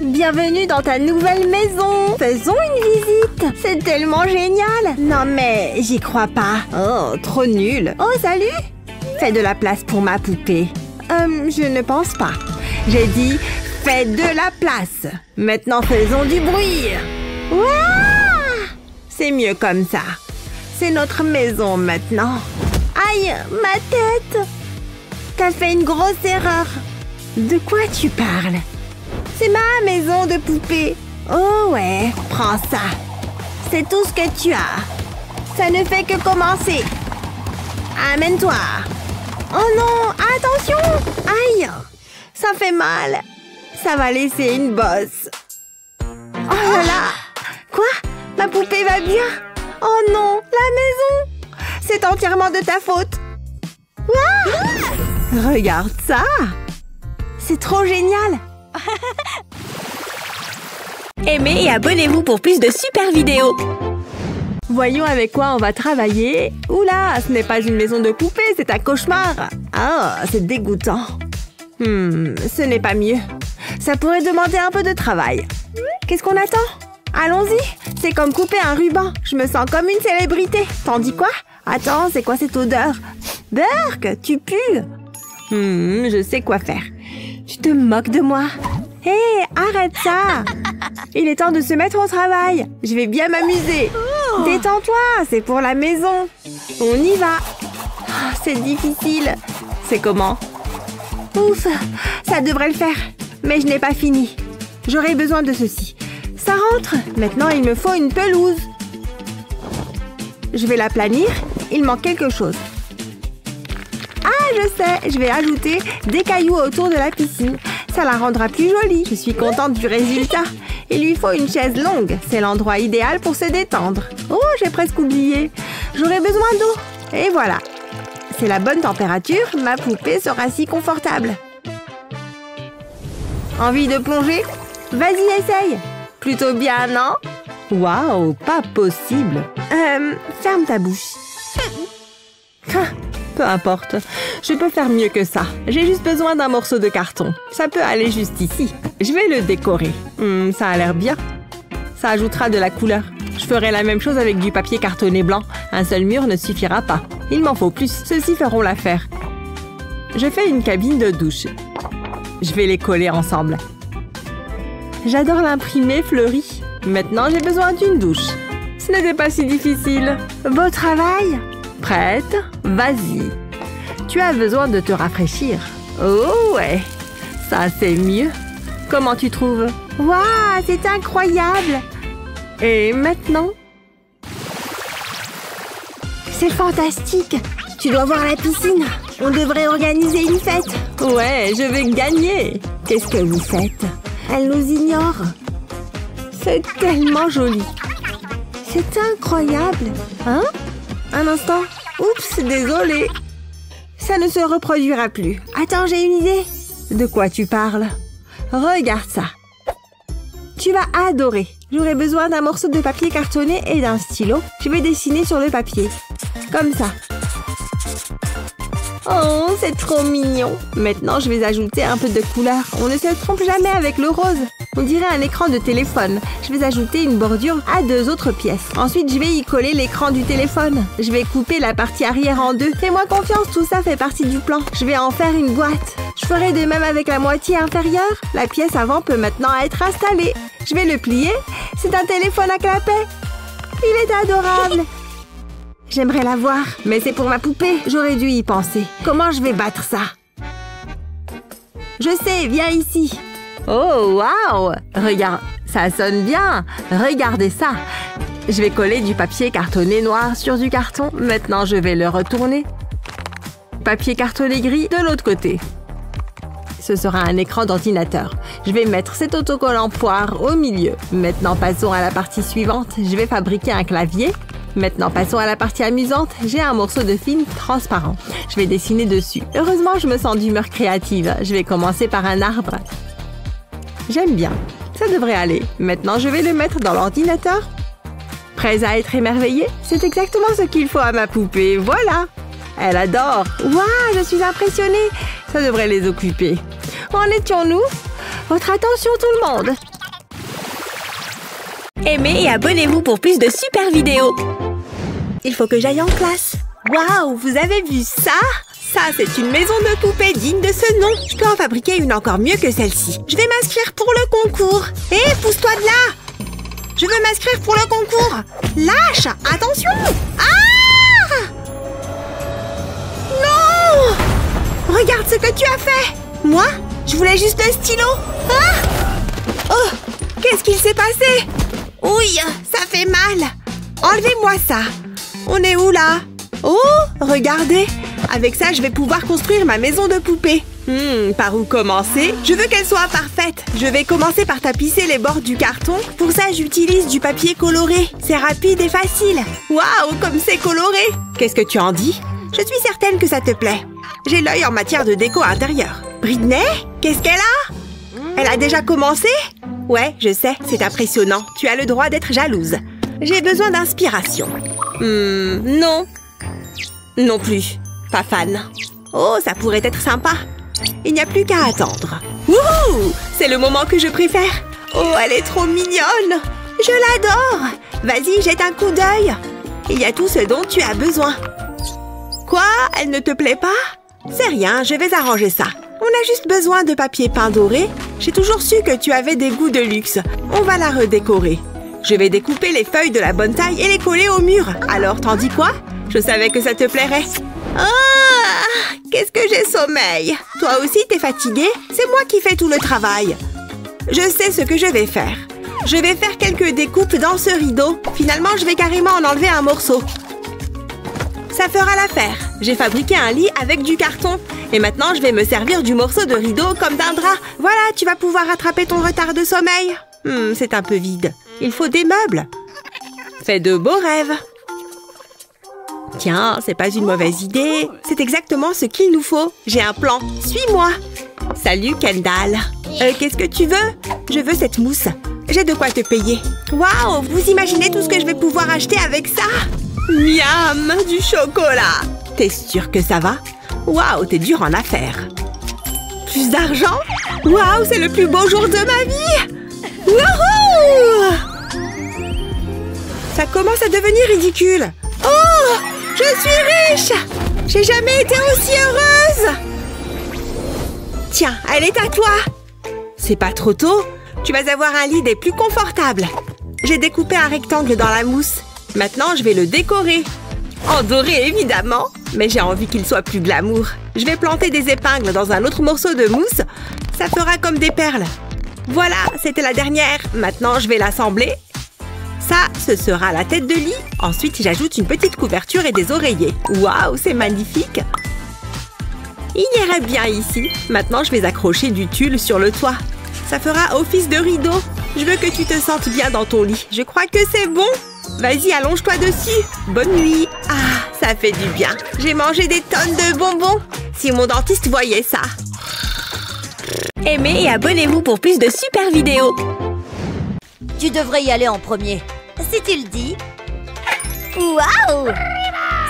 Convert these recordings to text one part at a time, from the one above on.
Bienvenue dans ta nouvelle maison. Faisons une visite. C'est tellement génial. Non mais j'y crois pas. Oh, trop nul. Oh, salut. Fais de la place pour ma poupée. Je ne pense pas. J'ai dit, fais de la place. Maintenant, faisons du bruit. Ouah! C'est mieux comme ça. C'est notre maison maintenant. Aïe, ma tête. T'as fait une grosse erreur. De quoi tu parles? C'est ma maison de poupée. Oh ouais, prends ça. C'est tout ce que tu as. Ça ne fait que commencer. Amène-toi. Oh non, attention. Aïe, ça fait mal. Ça va laisser une bosse. Oh là là. Quoi? Ma poupée va bien? Oh non, la maison. C'est entièrement de ta faute. Ouah! Regarde ça. C'est trop génial. Aimez et abonnez-vous pour plus de super vidéos. Voyons avec quoi on va travailler. Oula, ce n'est pas une maison de poupée, c'est un cauchemar. Ah, c'est dégoûtant. Ce n'est pas mieux. Ça pourrait demander un peu de travail. Qu'est-ce qu'on attend? Allons-y. C'est comme couper un ruban. Je me sens comme une célébrité. T'en dis quoi? Attends, c'est quoi cette odeur? Burk, tu pues. Je sais quoi faire. Tu te moques de moi? Hé, arrête ça. Il est temps de se mettre au travail. Je vais bien m'amuser. Détends-toi, c'est pour la maison. On y va. Oh, c'est difficile. C'est comment? Ouf, ça devrait le faire. Mais je n'ai pas fini. J'aurai besoin de ceci. Ça rentre. Maintenant, il me faut une pelouse. Je vais l'aplanir. Il manque quelque chose. Ah, je sais. Je vais ajouter des cailloux autour de la piscine. Ça la rendra plus jolie. Je suis contente du résultat. Il lui faut une chaise longue. C'est l'endroit idéal pour se détendre. Oh, j'ai presque oublié. J'aurai besoin d'eau. Et voilà. C'est la bonne température. Ma poupée sera si confortable. Envie de plonger? Vas-y, essaye. Plutôt bien, non? Waouh, pas possible. Ferme ta bouche. Peu importe. Je peux faire mieux que ça. J'ai juste besoin d'un morceau de carton. Ça peut aller juste ici. Je vais le décorer. Ça a l'air bien. Ça ajoutera de la couleur. Je ferai la même chose avec du papier cartonné blanc. Un seul mur ne suffira pas. Il m'en faut plus. Ceux-ci feront l'affaire. Je fais une cabine de douche. Je vais les coller ensemble. J'adore l'imprimer fleuri. Maintenant, j'ai besoin d'une douche. Ce n'était pas si difficile. Beau travail. Prête? Vas-y. Tu as besoin de te rafraîchir. Oh ouais. Ça, c'est mieux. Comment tu trouves? Waouh, c'est incroyable. Et maintenant? C'est fantastique. Tu dois voir la piscine. On devrait organiser une fête. Ouais, je vais gagner. Qu'est-ce que vous faites? Elle nous ignore. C'est tellement joli. C'est incroyable. Hein? Un instant. Oups, désolée. Ça ne se reproduira plus. Attends, j'ai une idée. De quoi tu parles? Regarde ça. Tu vas adorer. J'aurai besoin d'un morceau de papier cartonné et d'un stylo. Je vais dessiner sur le papier. Comme ça. Oh, c'est trop mignon. Maintenant, je vais ajouter un peu de couleur. On ne se trompe jamais avec le rose. On dirait un écran de téléphone. Je vais ajouter une bordure à 2 autres pièces. Ensuite, je vais y coller l'écran du téléphone. Je vais couper la partie arrière en 2. Fais-moi confiance, tout ça fait partie du plan. Je vais en faire une boîte. Je ferai de même avec la moitié inférieure. La pièce avant peut maintenant être installée. Je vais le plier. C'est un téléphone à clapet. Il est adorable. J'aimerais l'avoir, mais c'est pour ma poupée. J'aurais dû y penser. Comment je vais battre ça? Je sais, viens ici. Oh, waouh! Regarde, ça sonne bien. Regardez ça. Je vais coller du papier cartonné noir sur du carton. Maintenant, je vais le retourner. Papier cartonné gris de l'autre côté. Ce sera un écran d'ordinateur. Je vais mettre cet autocollant poire au milieu. Maintenant, passons à la partie suivante. Je vais fabriquer un clavier. Maintenant, passons à la partie amusante. J'ai un morceau de film transparent. Je vais dessiner dessus. Heureusement, je me sens d'humeur créative. Je vais commencer par un arbre. J'aime bien. Ça devrait aller. Maintenant, je vais le mettre dans l'ordinateur. Prêts à être émerveillés? C'est exactement ce qu'il faut à ma poupée. Voilà! Elle adore. Waouh, je suis impressionnée. Ça devrait les occuper. En étions-nous? Votre attention tout le monde. Aimez et abonnez-vous pour plus de super vidéos. Il faut que j'aille en classe. Waouh, vous avez vu ça? Ça, c'est une maison de poupée digne de ce nom. Je peux en fabriquer une encore mieux que celle-ci. Je vais m'inscrire pour le concours. Hé, pousse-toi de là! Je veux m'inscrire pour le concours. Lâche! Attention! Ah! Non! Regarde ce que tu as fait! Moi, je voulais juste un stylo. Ah! Oh! Qu'est-ce qu'il s'est passé? Ouille, ça fait mal. Enlevez-moi ça. On est où là? Oh, regardez. Avec ça, je vais pouvoir construire ma maison de poupée. Par où commencer? Je veux qu'elle soit parfaite. Je vais commencer par tapisser les bords du carton. Pour ça, j'utilise du papier coloré. C'est rapide et facile. Waouh, comme c'est coloré! Qu'est-ce que tu en dis? Je suis certaine que ça te plaît. J'ai l'œil en matière de déco intérieure. Britney? Qu'est-ce qu'elle a? Elle a déjà commencé? Ouais, je sais, c'est impressionnant. Tu as le droit d'être jalouse. J'ai besoin d'inspiration. Non. Non plus. Pas fan. Oh, ça pourrait être sympa. Il n'y a plus qu'à attendre. Wouhou! C'est le moment que je préfère. Oh, elle est trop mignonne. Je l'adore. Vas-y, jette un coup d'œil. Il y a tout ce dont tu as besoin. Quoi? Elle ne te plaît pas? C'est rien, je vais arranger ça. On a juste besoin de papier peint doré. J'ai toujours su que tu avais des goûts de luxe. On va la redécorer. Je vais découper les feuilles de la bonne taille et les coller au mur. Alors, t'en dis quoi? Je savais que ça te plairait. Ah! Qu'est-ce que j'ai sommeil! Toi aussi, t'es fatiguée? C'est moi qui fais tout le travail. Je sais ce que je vais faire. Je vais faire quelques découpes dans ce rideau. Finalement, je vais carrément en enlever un morceau. Ça fera l'affaire. J'ai fabriqué un lit avec du carton. Et maintenant, je vais me servir du morceau de rideau comme d'un drap. Voilà, tu vas pouvoir rattraper ton retard de sommeil. C'est un peu vide. Il faut des meubles. Fais de beaux rêves. Tiens, c'est pas une mauvaise idée. C'est exactement ce qu'il nous faut. J'ai un plan. Suis-moi. Salut, Kendall. Qu'est-ce que tu veux? Je veux cette mousse. J'ai de quoi te payer. Waouh, vous imaginez tout ce que je vais pouvoir acheter avec ça? Miam, du chocolat. T'es sûre que ça va? Waouh, t'es dur en affaires. Plus d'argent? Waouh, c'est le plus beau jour de ma vie! Wouhou! Ça commence à devenir ridicule. Oh! Je suis riche! J'ai jamais été aussi heureuse! Tiens, elle est à toi! C'est pas trop tôt? Tu vas avoir un lit des plus confortables. J'ai découpé un rectangle dans la mousse. Maintenant, je vais le décorer. En doré, évidemment. Mais j'ai envie qu'il soit plus glamour. Je vais planter des épingles dans un autre morceau de mousse. Ça fera comme des perles. Voilà, c'était la dernière. Maintenant, je vais l'assembler. Ça, ce sera la tête de lit. Ensuite, j'ajoute une petite couverture et des oreillers. Waouh, c'est magnifique. Il irait bien ici. Maintenant, je vais accrocher du tulle sur le toit. Ça fera office de rideau. Je veux que tu te sentes bien dans ton lit. Je crois que c'est bon. Vas-y, allonge-toi dessus. Bonne nuit. Ah, ça fait du bien. J'ai mangé des tonnes de bonbons. Si mon dentiste voyait ça. Aimez et abonnez-vous pour plus de super vidéos. Tu devrais y aller en premier. Si tu le dis. Waouh!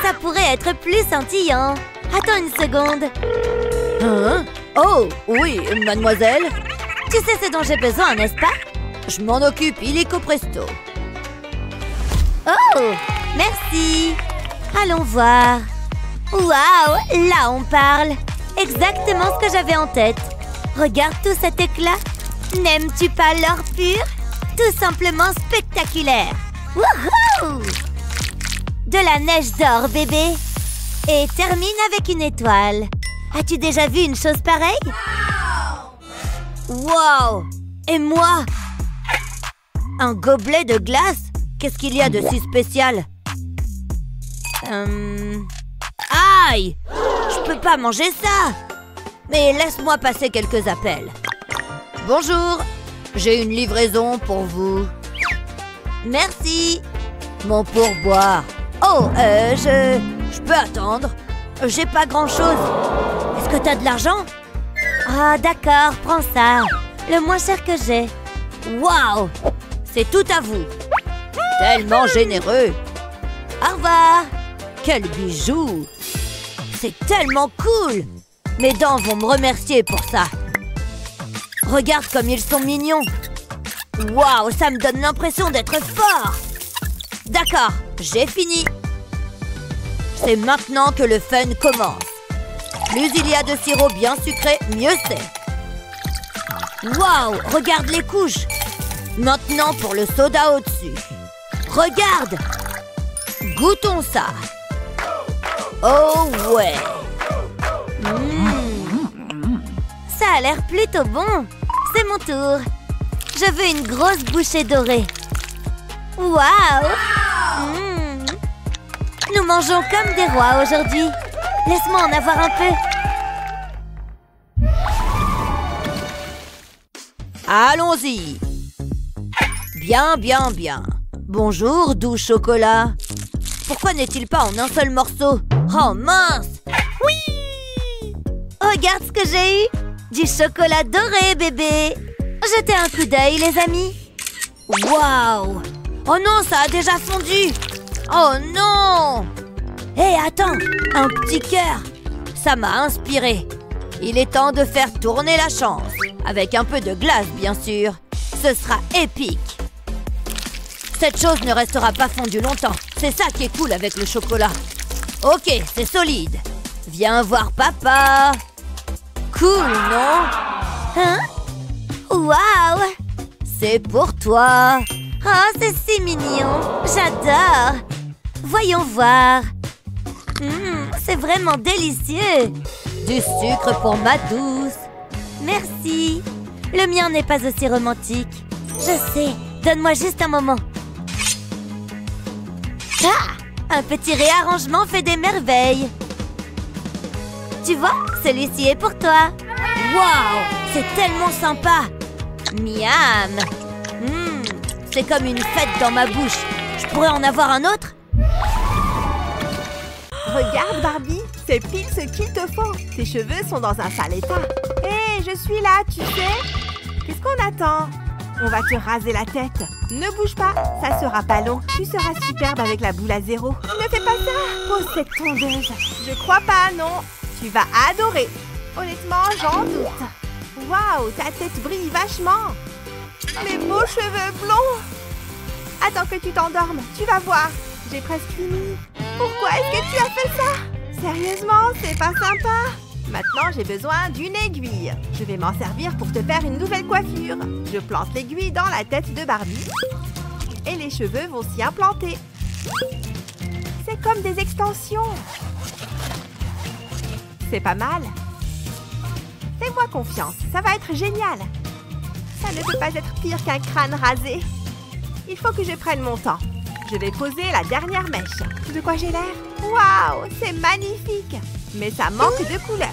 Ça pourrait être plus scintillant. Attends une seconde. Hein? Oh, oui, mademoiselle. Tu sais ce dont j'ai besoin, n'est-ce pas? Je m'en occupe, illico presto. Oh, merci. Allons voir. Waouh, là on parle. Exactement ce que j'avais en tête. Regarde tout cet éclat. N'aimes-tu pas l'or pur? Tout simplement spectaculaire. Wouhou! De la neige d'or, bébé. Et termine avec une étoile. As-tu déjà vu une chose pareille? Wow! Et moi? Un gobelet de glace? Qu'est-ce qu'il y a de si spécial? Aïe! Je peux pas manger ça! Mais laisse-moi passer quelques appels. Bonjour! J'ai une livraison pour vous. Merci! Mon pourboire. Oh, je peux attendre. J'ai pas grand-chose. Est-ce que t'as de l'argent? Ah, d'accord, prends ça. Le moins cher que j'ai. Waouh! C'est tout à vous. Tellement généreux. Au revoir. Quel bijou. C'est tellement cool. Mes dents vont me remercier pour ça. Regarde comme ils sont mignons. Waouh, ça me donne l'impression d'être fort. D'accord, j'ai fini. C'est maintenant que le fun commence. Plus il y a de sirop bien sucré, mieux c'est. Waouh, regarde les couches. Maintenant pour le soda au-dessus. Regarde. Goûtons ça. Oh ouais. Ça a l'air plutôt bon. C'est mon tour. Je veux une grosse bouchée dorée. Waouh. Nous mangeons comme des rois aujourd'hui. Laisse-moi en avoir un peu. Allons-y. Bien, bien, bien. Bonjour, doux chocolat. Pourquoi n'est-il pas en un seul morceau? Oh mince! Oui! Regarde ce que j'ai eu! Du chocolat doré, bébé! Jetez un coup d'œil, les amis! Waouh! Oh non, ça a déjà fondu! Oh non! Hé, attends! Un petit cœur! Ça m'a inspiré! Il est temps de faire tourner la chance! Avec un peu de glace, bien sûr! Ce sera épique! Cette chose ne restera pas fondue longtemps. C'est ça qui est cool avec le chocolat. Ok, c'est solide. Viens voir papa. Cool, non? Hein? Waouh! C'est pour toi. Oh, c'est si mignon. J'adore. Voyons voir. C'est vraiment délicieux. Du sucre pour ma douce. Merci. Le mien n'est pas aussi romantique. Je sais. Donne-moi juste un moment. Ah! Un petit réarrangement fait des merveilles. Tu vois, celui-ci est pour toi. Waouh! C'est tellement sympa. Miam! C'est comme une fête dans ma bouche. Je pourrais en avoir un autre? Regarde, Barbie, c'est pile ce qu'il te faut. Tes cheveux sont dans un sale état. Hé, je suis là, tu sais. Qu'est-ce qu'on attend? On va te raser la tête. Ne bouge pas, ça sera pas long. Tu seras superbe avec la boule à zéro. Ne fais pas ça. Pose cette tondeuse. Je crois pas, non. Tu vas adorer. Honnêtement, j'en doute. Waouh, ta tête brille vachement. Mes beaux cheveux blonds. Attends que tu t'endormes, tu vas voir. J'ai presque fini. Pourquoi est-ce que tu as fait ça? Sérieusement, c'est pas sympa. Maintenant, j'ai besoin d'une aiguille. Je vais m'en servir pour te faire une nouvelle coiffure. Je plante l'aiguille dans la tête de Barbie. Et les cheveux vont s'y implanter. C'est comme des extensions. C'est pas mal. Fais-moi confiance, ça va être génial. Ça ne peut pas être pire qu'un crâne rasé. Il faut que je prenne mon temps. Je vais poser la dernière mèche. De quoi j'ai l'air? Waouh, c'est magnifique! Mais ça manque de couleur.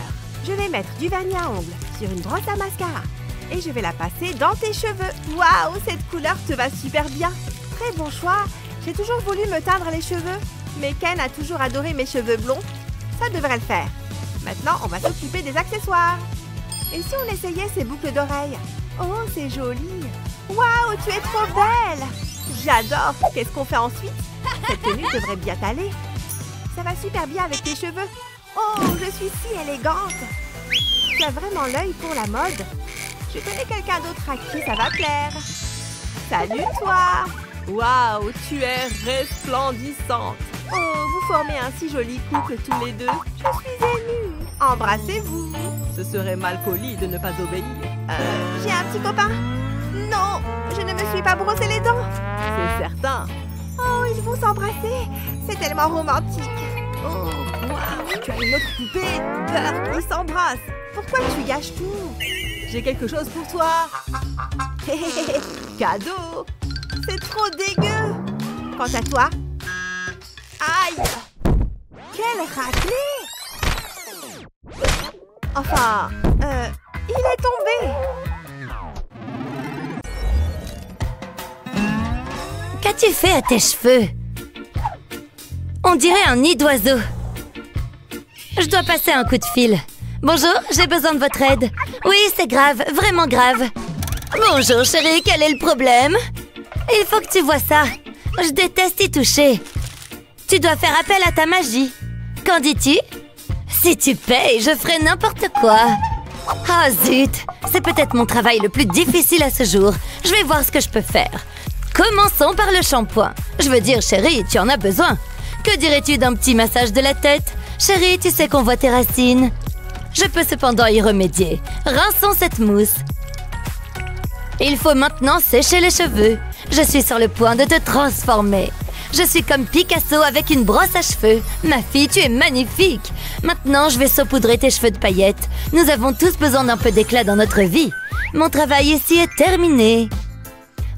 Je vais mettre du vernis à ongles sur une brosse à mascara. Et je vais la passer dans tes cheveux. Waouh, cette couleur te va super bien. Très bon choix. J'ai toujours voulu me teindre les cheveux. Mais Ken a toujours adoré mes cheveux blonds. Ça devrait le faire. Maintenant, on va s'occuper des accessoires. Et si on essayait ces boucles d'oreilles? Oh, c'est joli. Waouh, tu es trop belle. J'adore. Qu'est-ce qu'on fait ensuite? Cette tenue devrait bien t'aller. Ça va super bien avec tes cheveux. Oh, je suis si élégante. Tu as vraiment l'œil pour la mode. Je connais quelqu'un d'autre à qui ça va plaire. Salut toi. Waouh, tu es resplendissante. Oh, vous formez un si joli couple tous les deux. Je suis émue. Embrassez-vous. Ce serait mal poli de ne pas obéir. J'ai un petit copain. Non, je ne me suis pas brossé les dents. C'est certain. Oh, ils vont s'embrasser. C'est tellement romantique. Oh, waouh, tu as une autre poupée. Peur qui s'embrasse. Pourquoi tu gâches tout? J'ai quelque chose pour toi. Cadeau. C'est trop dégueu. Quant à toi... Aïe! Quelle raclée! Enfin, il est tombé. Qu'as-tu fait à tes cheveux? On dirait un nid d'oiseau. Je dois passer un coup de fil. Bonjour, j'ai besoin de votre aide. Oui, c'est grave, vraiment grave. Bonjour chérie, quel est le problème? Il faut que tu vois ça. Je déteste y toucher. Tu dois faire appel à ta magie. Qu'en dis-tu? Si tu payes, je ferai n'importe quoi. Ah zut! C'est peut-être mon travail le plus difficile à ce jour. Je vais voir ce que je peux faire. Commençons par le shampoing. Je veux dire, chérie, tu en as besoin. Que dirais-tu d'un petit massage de la tête? Chérie, tu sais qu'on voit tes racines. Je peux cependant y remédier. Rinçons cette mousse. Il faut maintenant sécher les cheveux. Je suis sur le point de te transformer. Je suis comme Picasso avec une brosse à cheveux. Ma fille, tu es magnifique. Maintenant, je vais saupoudrer tes cheveux de paillettes. Nous avons tous besoin d'un peu d'éclat dans notre vie. Mon travail ici est terminé.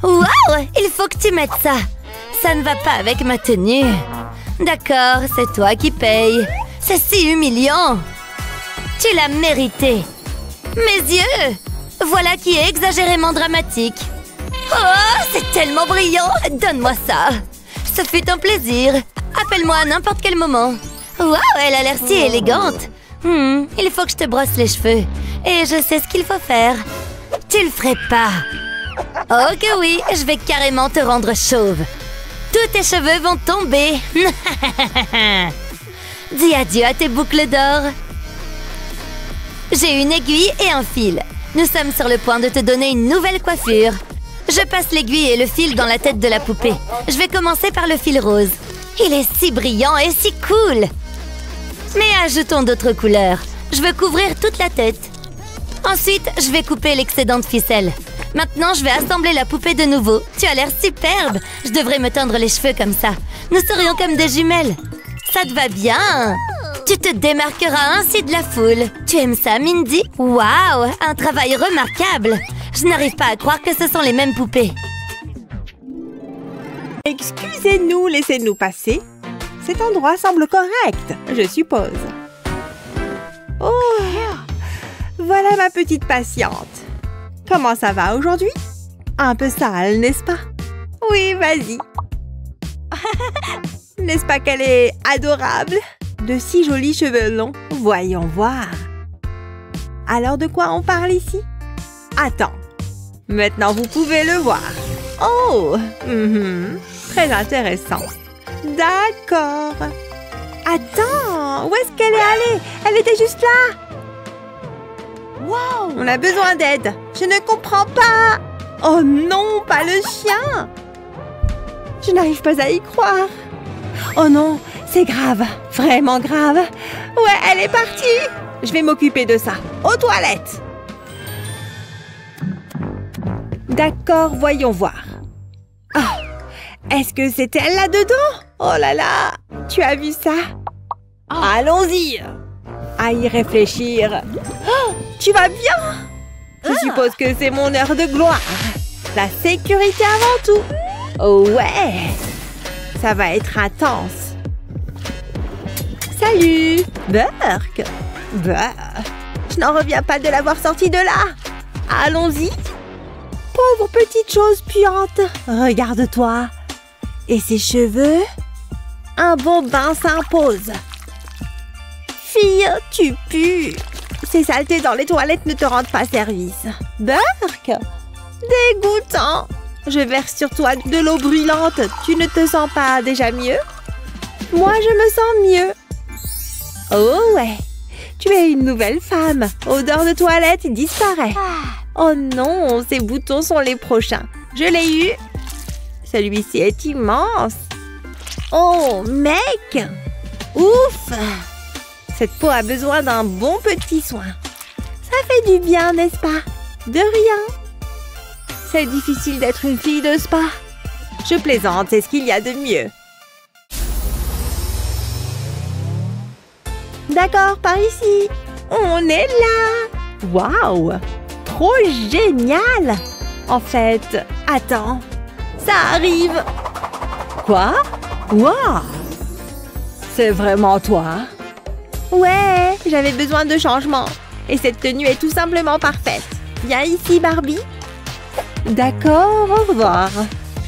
Waouh! Il faut que tu mettes ça. Ça ne va pas avec ma tenue. D'accord, c'est toi qui payes. C'est si humiliant. Tu l'as mérité. Mes yeux! Voilà qui est exagérément dramatique. Oh, c'est tellement brillant! Donne-moi ça. Ce fut un plaisir. Appelle-moi à n'importe quel moment. Waouh, elle a l'air si élégante. Il faut que je te brosse les cheveux. Et je sais ce qu'il faut faire. Tu le ferais pas. Oh que oui, je vais carrément te rendre chauve. Tous tes cheveux vont tomber. Dis adieu à tes boucles d'or. J'ai une aiguille et un fil. Nous sommes sur le point de te donner une nouvelle coiffure. Je passe l'aiguille et le fil dans la tête de la poupée. Je vais commencer par le fil rose. Il est si brillant et si cool. Mais ajoutons d'autres couleurs. Je veux couvrir toute la tête. Ensuite, je vais couper l'excédent de ficelle. Maintenant, je vais assembler la poupée de nouveau. Tu as l'air superbe. Je devrais me teindre les cheveux comme ça. Nous serions comme des jumelles. Ça te va bien. Tu te démarqueras ainsi de la foule. Tu aimes ça, Mindy? Waouh, un travail remarquable. Je n'arrive pas à croire que ce sont les mêmes poupées. Excusez-nous, laissez-nous passer. Cet endroit semble correct, je suppose. Oh, voilà ma petite patiente. Comment ça va aujourd'hui? Un peu sale, n'est-ce pas? Oui, vas-y. N'est-ce pas qu'elle est adorable? De si jolis cheveux longs. Voyons voir. Alors de quoi on parle ici? Attends. Maintenant, vous pouvez le voir. Oh! Très intéressant. D'accord. Attends, où est-ce qu'elle est allée? Elle était juste là. Wow! On a besoin d'aide. Je ne comprends pas. Oh non, pas le chien. Je n'arrive pas à y croire. Oh non, c'est grave. Vraiment grave. Ouais, elle est partie. Je vais m'occuper de ça. Aux toilettes. D'accord, voyons voir. Ah, est-ce que c'est elle là-dedans? Oh là là, tu as vu ça? Allons-y. À y réfléchir. Oh, tu vas bien? Je suppose que c'est mon heure de gloire. La sécurité avant tout. Oh ouais, ça va être intense. Salut, Burke. Bah, je n'en reviens pas de l'avoir sorti de là. Allons-y. Pauvre petite chose puante. Regarde-toi. Et ses cheveux? Un bon bain s'impose. Fille, tu pues. Ces saletés dans les toilettes ne te rendent pas service. Burke? Dégoûtant. Je verse sur toi de l'eau brûlante. Tu ne te sens pas déjà mieux? Moi, je me sens mieux. Oh ouais. Tu es une nouvelle femme. Odeur de toilette disparaît. Oh non, ces boutons sont les prochains. Je l'ai eu. Celui-ci est immense. Oh, mec! Ouf! Cette peau a besoin d'un bon petit soin. Ça fait du bien, n'est-ce pas? De rien. C'est difficile d'être une fille de spa. Je plaisante, c'est ce qu'il y a de mieux. D'accord, par ici. On est là. Waouh! Trop génial! En fait, attends. Ça arrive. Quoi? Waouh! C'est vraiment toi? Ouais, j'avais besoin de changement. Et cette tenue est tout simplement parfaite. Viens ici, Barbie. D'accord, au revoir.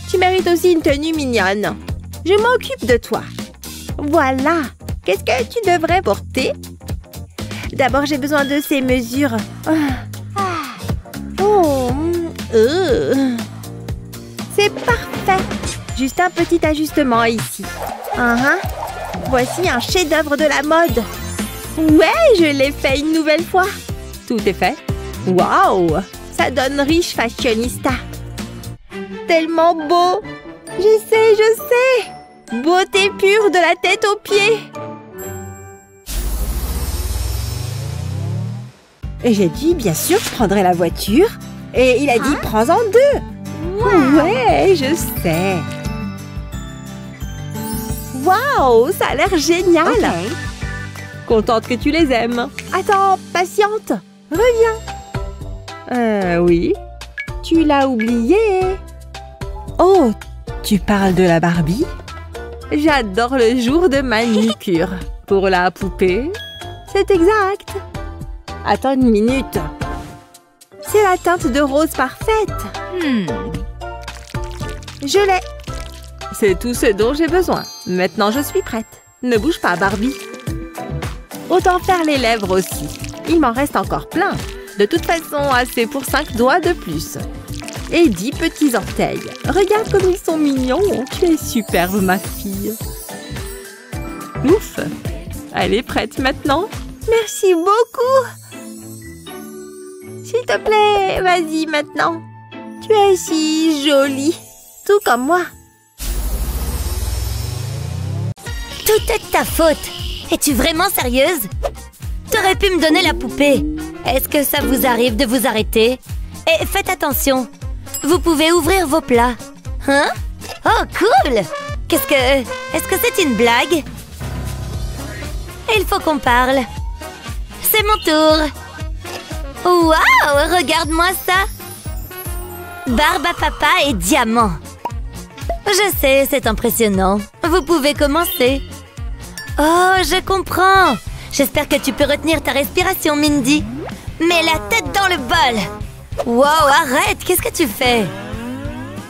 Tu mérites aussi une tenue mignonne. Je m'occupe de toi. Voilà. Qu'est-ce que tu devrais porter? D'abord, j'ai besoin de ces mesures. Oh, c'est parfait. Juste un petit ajustement ici. Voici un chef-d'œuvre de la mode. Ouais, je l'ai fait une nouvelle fois. Tout est fait. Waouh! Ça donne riche fashionista. Tellement beau! Je sais! Beauté pure de la tête aux pieds. Et j'ai dit, bien sûr, je prendrai la voiture. Et il a dit, prends-en 2. Ouais, je sais. Waouh, ça a l'air génial. Contente que tu les aimes. Attends, patiente. Reviens. Oui. Tu l'as oublié. Oh, tu parles de la Barbie? J'adore le jour de manucure. Pour la poupée, c'est exact. Attends une minute. C'est la teinte de rose parfaite. Je l'ai. C'est tout ce dont j'ai besoin. Maintenant, je suis prête. Ne bouge pas, Barbie. Autant faire les lèvres aussi. Il m'en reste encore plein. De toute façon, assez pour 5 doigts de plus. Et 10 petits orteils. Regarde comme ils sont mignons. Tu es superbe, ma fille. Ouf. Elle est prête maintenant. Merci beaucoup. S'il te plaît, vas-y maintenant. Tu es si jolie. Tout comme moi. Tout est de ta faute. Es-tu vraiment sérieuse? T'aurais pu me donner la poupée. Est-ce que ça vous arrive de vous arrêter? Et faites attention. Vous pouvez ouvrir vos plats. Hein? Oh, cool! Est-ce que c'est une blague? Il faut qu'on parle. C'est mon tour. Waouh! Regarde-moi ça! Barbe à papa et diamant. Je sais, c'est impressionnant. Vous pouvez commencer. Oh, je comprends. J'espère que tu peux retenir ta respiration, Mindy. Mets la tête dans le bol. Wow, arrête, qu'est-ce que tu fais?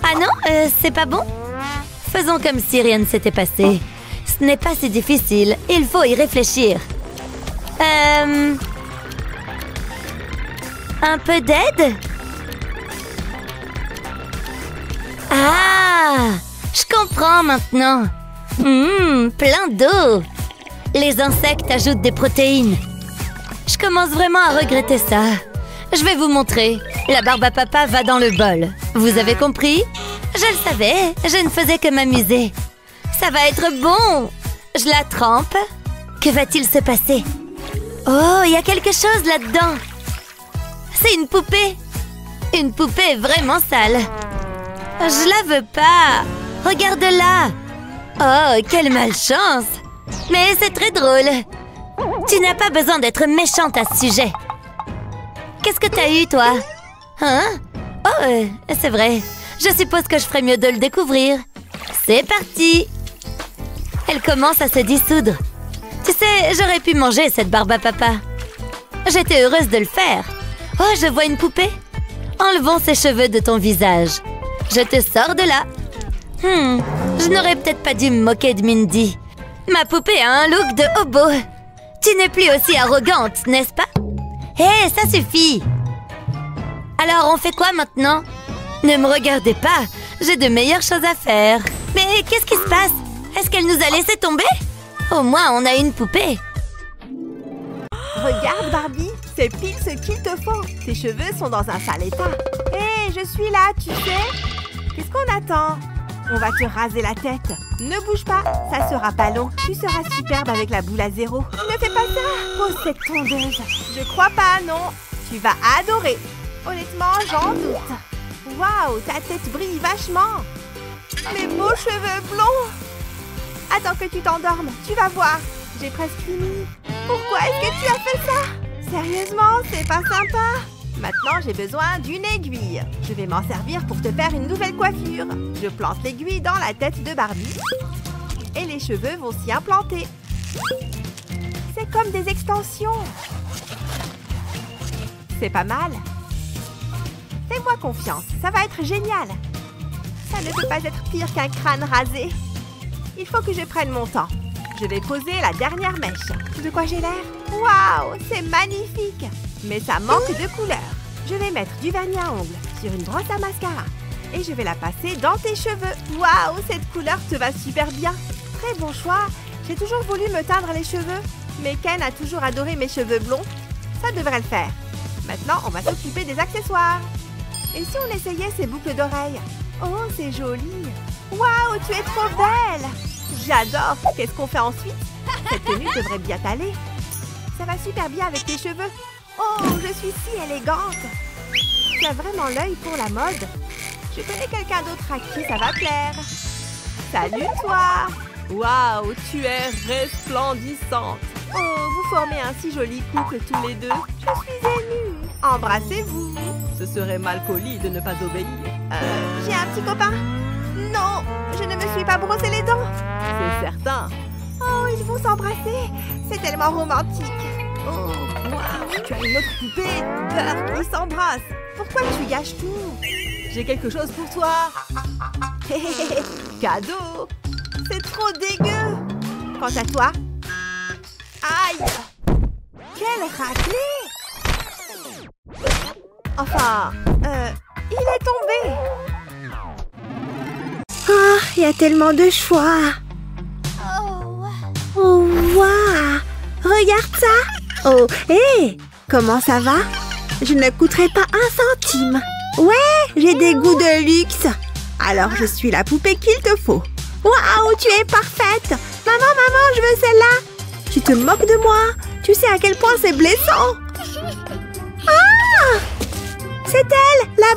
Ah non, c'est pas bon? Faisons comme si rien ne s'était passé. Ce n'est pas si difficile, il faut y réfléchir. Un peu d'aide? Ah, je comprends maintenant. Plein d'eau. Les insectes ajoutent des protéines. Je commence vraiment à regretter ça. Je vais vous montrer. La barbe à papa va dans le bol. Vous avez compris? Je le savais, je ne faisais que m'amuser. Ça va être bon. Je la trempe. Que va-t-il se passer? Oh, il y a quelque chose là-dedans. C'est une poupée. Une poupée vraiment sale. Je la veux pas. Regarde-la. Oh, quelle malchance. Mais c'est très drôle. Tu n'as pas besoin d'être méchante à ce sujet. Qu'est-ce que t'as eu, toi? Hein? Oh, c'est vrai. Je suppose que je ferais mieux de le découvrir. C'est parti. Elle commence à se dissoudre. Tu sais, j'aurais pu manger cette barbe à papa. J'étais heureuse de le faire. Oh, je vois une poupée. Enlevons ces cheveux de ton visage. Je te sors de là. Je n'aurais peut-être pas dû me moquer de Mindy. Ma poupée a un look de hobo. Tu n'es plus aussi arrogante, n'est-ce pas? Hé, ça suffit. Alors, on fait quoi maintenant? Ne me regardez pas. J'ai de meilleures choses à faire. Mais qu'est-ce qui se passe? Est-ce qu'elle nous a laissé tomber? Au moins, on a une poupée. Regarde, Barbie, c'est pile ce qu'il te faut. Tes cheveux sont dans un sale état. Hé, je suis là, tu sais. Qu'est-ce qu'on attend? On va te raser la tête. Ne bouge pas, ça sera pas long. Tu seras superbe avec la boule à zéro. Ne fais pas ça. Pose cette tondeuse. Je crois pas, non. Tu vas adorer. Honnêtement, j'en doute. Waouh, ta tête brille vachement. Mes beaux cheveux blonds. Attends que tu t'endormes, tu vas voir. J'ai presque fini. Pourquoi est-ce que tu as fait ça? Sérieusement, c'est pas sympa. Maintenant, j'ai besoin d'une aiguille. Je vais m'en servir pour te faire une nouvelle coiffure. Je plante l'aiguille dans la tête de Barbie. Et les cheveux vont s'y implanter. C'est comme des extensions. C'est pas mal. Fais-moi confiance, ça va être génial. Ça ne peut pas être pire qu'un crâne rasé. Il faut que je prenne mon temps. Je vais poser la dernière mèche. De quoi j'ai l'air? Waouh, c'est magnifique! Mais ça manque de couleur. Je vais mettre du vernis à ongles sur une brosse à mascara. Et je vais la passer dans tes cheveux. Waouh, cette couleur te va super bien. Très bon choix. J'ai toujours voulu me teindre les cheveux. Mais Ken a toujours adoré mes cheveux blonds. Ça devrait le faire. Maintenant, on va s'occuper des accessoires. Et si on essayait ces boucles d'oreilles? Oh, c'est joli. Waouh, tu es trop belle. J'adore. Qu'est-ce qu'on fait ensuite? Cette tenue devrait bien t'aller. Ça va super bien avec tes cheveux. Oh, je suis si élégante. Tu as vraiment l'œil pour la mode. Je connais quelqu'un d'autre à qui ça va plaire. Salut toi. Waouh, tu es resplendissante. Oh, vous formez un si joli couple tous les deux. Je suis émue. Embrassez-vous. Ce serait mal poli de ne pas obéir. J'ai un petit copain. Non, je ne me suis pas brossé les dents. C'est certain. Oh, ils vont s'embrasser. C'est tellement romantique. Oh, waouh, tu as une autre poupée. Peur qui s'embrasse. Pourquoi tu gâches tout? J'ai quelque chose pour toi. Cadeau. C'est trop dégueu. Quant à toi... Aïe! Quelle raclée! Enfin, il est tombé. Ah, il y a tellement de choix. Oh, waouh! Regarde ça! Oh, hé! Comment ça va? Je ne coûterai pas un centime. Ouais, j'ai des goûts de luxe. Alors, je suis la poupée qu'il te faut. Waouh, tu es parfaite! Maman, je veux celle-là! Tu te moques de moi? Tu sais à quel point c'est blessant! Ah! C'est elle, la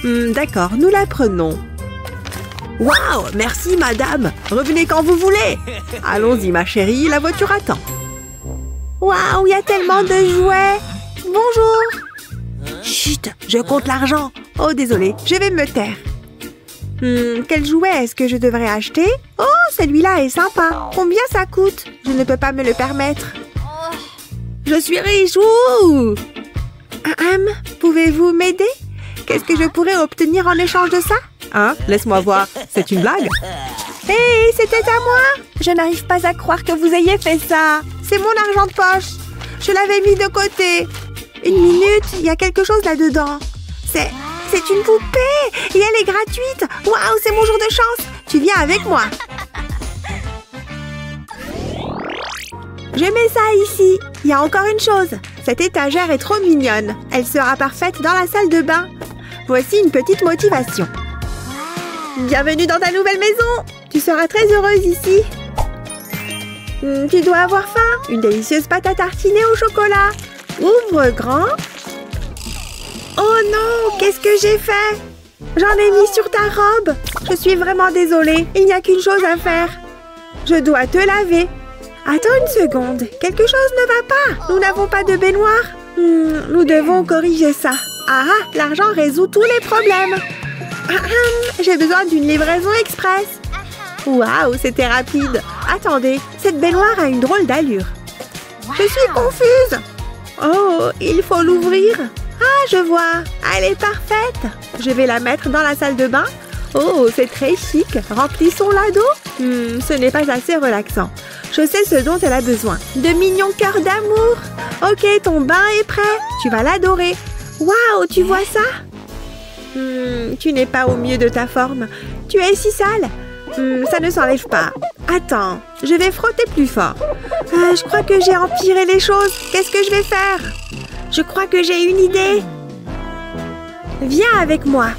bonne! D'accord, nous la prenons. Waouh, merci madame! Revenez quand vous voulez! Allons-y ma chérie, la voiture attend. Waouh, il y a tellement de jouets! Bonjour! Chut, je compte l'argent. Oh, désolé, je vais me taire. Quel jouet est-ce que je devrais acheter? Oh, celui-là est sympa. Combien ça coûte? Je ne peux pas me le permettre. Je suis riche, ouh! Pouvez-vous m'aider? Qu'est-ce que je pourrais obtenir en échange de ça? Hein? Laisse-moi voir. C'est une blague? Hé, c'était à moi! Je n'arrive pas à croire que vous ayez fait ça. C'est mon argent de poche. Je l'avais mis de côté. Une minute, il y a quelque chose là-dedans. C'est une poupée et elle est gratuite. Waouh, c'est mon jour de chance. Tu viens avec moi. Je mets ça ici. Il y a encore une chose. Cette étagère est trop mignonne. Elle sera parfaite dans la salle de bain. Voici une petite motivation. Bienvenue dans ta nouvelle maison. Tu seras très heureuse ici. Tu dois avoir faim. Une délicieuse pâte à tartiner au chocolat. Ouvre grand. Oh non, qu'est-ce que j'ai fait? J'en ai mis sur ta robe. Je suis vraiment désolée. Il n'y a qu'une chose à faire. Je dois te laver. Attends une seconde. Quelque chose ne va pas. Nous n'avons pas de baignoire. Nous devons corriger ça. Ah, l'argent résout tous les problèmes. J'ai besoin d'une livraison express. Waouh, c'était rapide. Attendez, cette baignoire a une drôle d'allure. Je suis confuse. Oh, il faut l'ouvrir. Ah, je vois. Elle est parfaite. Je vais la mettre dans la salle de bain. Oh, c'est très chic. Remplissons-la d'eau. Ce n'est pas assez relaxant. Je sais ce dont elle a besoin. De mignons cœurs d'amour. Ok, ton bain est prêt. Tu vas l'adorer. Waouh, tu vois ça? Tu n'es pas au mieux de ta forme. Tu es si sale. Ça ne s'enlève pas. Attends, je vais frotter plus fort. Je crois que j'ai empiré les choses. Qu'est-ce que je vais faire? Je crois que j'ai une idée. Viens avec moi.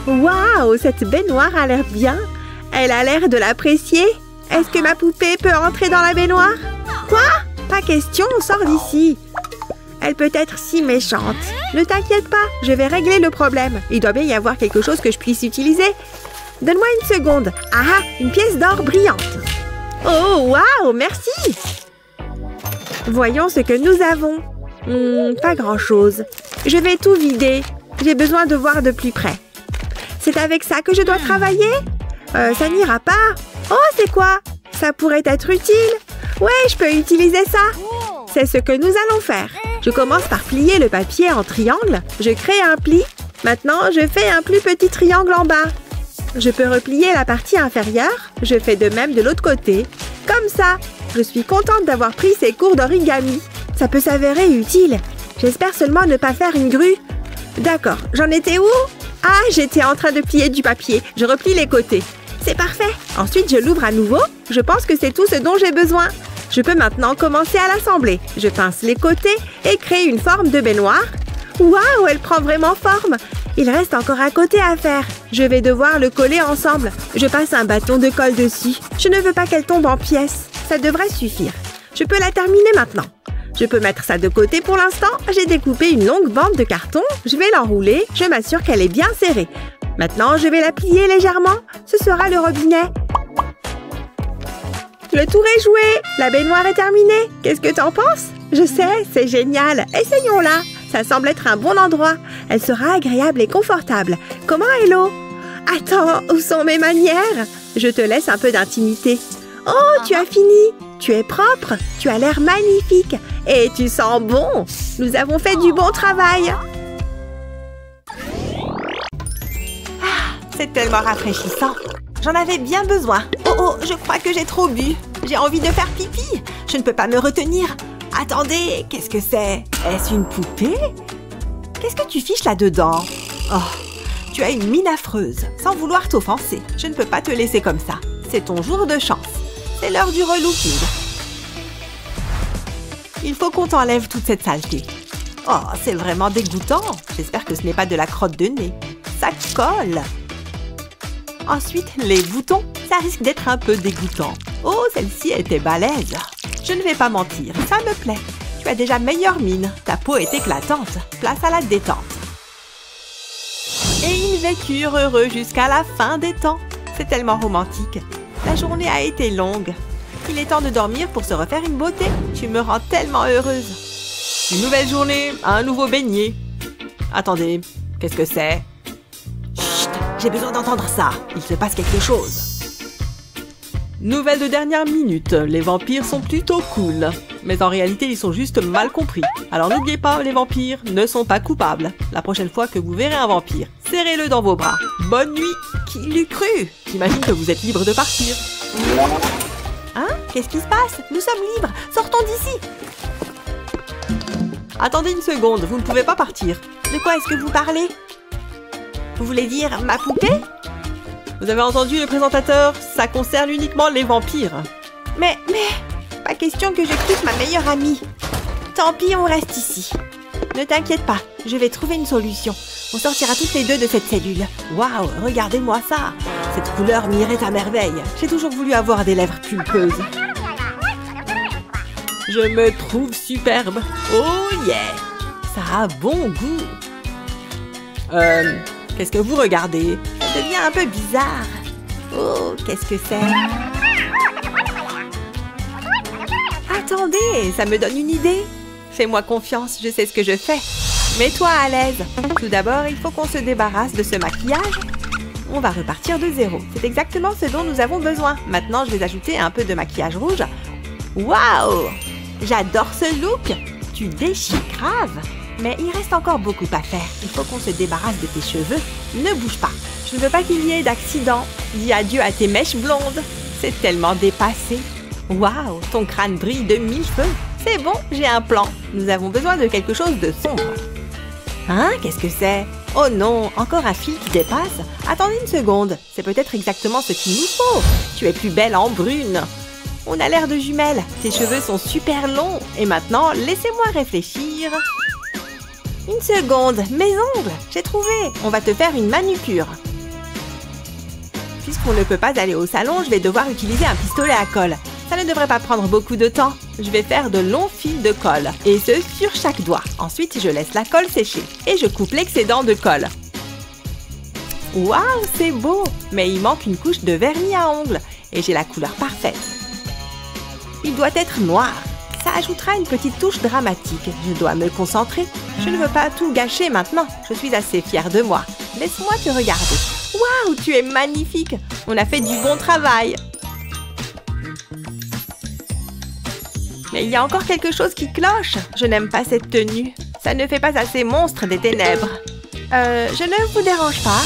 Waouh, cette baignoire a l'air bien. Elle a l'air de l'apprécier. Est-ce que ma poupée peut entrer dans la baignoire? Quoi? Pas question, sors d'ici. Elle peut être si méchante. Ne t'inquiète pas, je vais régler le problème. Il doit bien y avoir quelque chose que je puisse utiliser. Donne-moi une seconde. Ah, une pièce d'or brillante. Oh, waouh, merci. Voyons ce que nous avons. Pas grand-chose. Je vais tout vider. J'ai besoin de voir de plus près. C'est avec ça que je dois travailler? Ça n'ira pas. Oh, c'est quoi? Ça pourrait être utile. Ouais, je peux utiliser ça. C'est ce que nous allons faire. Je commence par plier le papier en triangle. Je crée un pli. Maintenant, je fais un plus petit triangle en bas. Je peux replier la partie inférieure. Je fais de même de l'autre côté. Comme ça. Je suis contente d'avoir pris ces cours d'origami. Ça peut s'avérer utile. J'espère seulement ne pas faire une grue. D'accord. J'en étais où? Ah, j'étais en train de plier du papier. Je replie les côtés. C'est parfait. Ensuite, je l'ouvre à nouveau. Je pense que c'est tout ce dont j'ai besoin. Je peux maintenant commencer à l'assembler. Je pince les côtés et crée une forme de baignoire. Waouh, elle prend vraiment forme. Il reste encore un côté à faire. Je vais devoir le coller ensemble. Je passe un bâton de colle dessus. Je ne veux pas qu'elle tombe en pièces. Ça devrait suffire. Je peux la terminer maintenant. Je peux mettre ça de côté pour l'instant. J'ai découpé une longue bande de carton. Je vais l'enrouler. Je m'assure qu'elle est bien serrée. Maintenant, je vais la plier légèrement. Ce sera le robinet. Le tour est joué. La baignoire est terminée. Qu'est-ce que t'en penses? Je sais, c'est génial. Essayons-la. Ça semble être un bon endroit. Elle sera agréable et confortable. Comment est l'eau? Attends, où sont mes manières? Je te laisse un peu d'intimité. Oh, tu as fini. Tu es propre. Tu as l'air magnifique. Et tu sens bon. Nous avons fait du bon travail. C'est tellement rafraîchissant. J'en avais bien besoin. Oh, je crois que j'ai trop bu. J'ai envie de faire pipi. Je ne peux pas me retenir. Attendez, qu'est-ce que c'est? Est-ce une poupée? Qu'est-ce que tu fiches là-dedans? Oh, tu as une mine affreuse. Sans vouloir t'offenser, je ne peux pas te laisser comme ça. C'est ton jour de chance. C'est l'heure du relooking. Il faut qu'on t'enlève toute cette saleté. Oh, c'est vraiment dégoûtant. J'espère que ce n'est pas de la crotte de nez. Ça colle. Ensuite, les boutons, ça risque d'être un peu dégoûtant. Oh, celle-ci était balèze. Je ne vais pas mentir, ça me plaît. Tu as déjà meilleure mine. Ta peau est éclatante. Place à la détente. Et ils vécurent heureux jusqu'à la fin des temps. C'est tellement romantique. La journée a été longue. Il est temps de dormir pour se refaire une beauté. Tu me rends tellement heureuse. Une nouvelle journée, un nouveau beignet. Attendez, qu'est-ce que c'est? Chut, j'ai besoin d'entendre ça. Il se passe quelque chose. Nouvelle de dernière minute, les vampires sont plutôt cool. Mais en réalité, ils sont juste mal compris. Alors n'oubliez pas, les vampires ne sont pas coupables. La prochaine fois que vous verrez un vampire, serrez-le dans vos bras. Bonne nuit. Qui l'eût cru? J'imagine que vous êtes libre de partir. Hein? Qu'est-ce qui se passe? Nous sommes libres. Sortons d'ici. Attendez une seconde, vous ne pouvez pas partir. De quoi est-ce que vous parlez? Vous voulez dire ma poupée? Vous avez entendu le présentateur, ça concerne uniquement les vampires. Mais, pas question que je quitte ma meilleure amie. Tant pis, on reste ici. Ne t'inquiète pas, je vais trouver une solution. On sortira toutes les deux de cette cellule. Waouh, regardez-moi ça. Cette couleur m'irait à merveille. J'ai toujours voulu avoir des lèvres pulpeuses. Je me trouve superbe. Oh yeah! Ça a bon goût. Qu'est-ce que vous regardez? Ça devient un peu bizarre. Oh, qu'est-ce que c'est? Attendez, ça me donne une idée. Fais-moi confiance, je sais ce que je fais. Mets-toi à l'aise. Tout d'abord, il faut qu'on se débarrasse de ce maquillage. On va repartir de zéro. C'est exactement ce dont nous avons besoin. Maintenant, je vais ajouter un peu de maquillage rouge. Waouh! J'adore ce look. Tu déchires grave. Mais il reste encore beaucoup à faire. Il faut qu'on se débarrasse de tes cheveux. Ne bouge pas. Je ne veux pas qu'il y ait d'accident. Dis adieu à tes mèches blondes. C'est tellement dépassé. Waouh, ton crâne brille de mille feux. C'est bon, j'ai un plan. Nous avons besoin de quelque chose de sombre. Hein, qu'est-ce que c'est? Oh non, encore un fil qui dépasse. Attendez une seconde. C'est peut-être exactement ce qu'il nous faut. Tu es plus belle en brune. On a l'air de jumelles. Tes cheveux sont super longs. Et maintenant, laissez-moi réfléchir. Une seconde, mes ongles, j'ai trouvé. On va te faire une manucure. Puisqu'on ne peut pas aller au salon, je vais devoir utiliser un pistolet à colle. Ça ne devrait pas prendre beaucoup de temps. Je vais faire de longs fils de colle, et ce sur chaque doigt. Ensuite, je laisse la colle sécher, et je coupe l'excédent de colle. Waouh, c'est beau! Mais il manque une couche de vernis à ongles, et j'ai la couleur parfaite. Il doit être noir. Ça ajoutera une petite touche dramatique. Je dois me concentrer. Je ne veux pas tout gâcher maintenant. Je suis assez fière de moi. Laisse-moi te regarder. Waouh, tu es magnifique. On a fait du bon travail. Mais il y a encore quelque chose qui cloche. Je n'aime pas cette tenue. Ça ne fait pas assez monstre des ténèbres. Je ne vous dérange pas.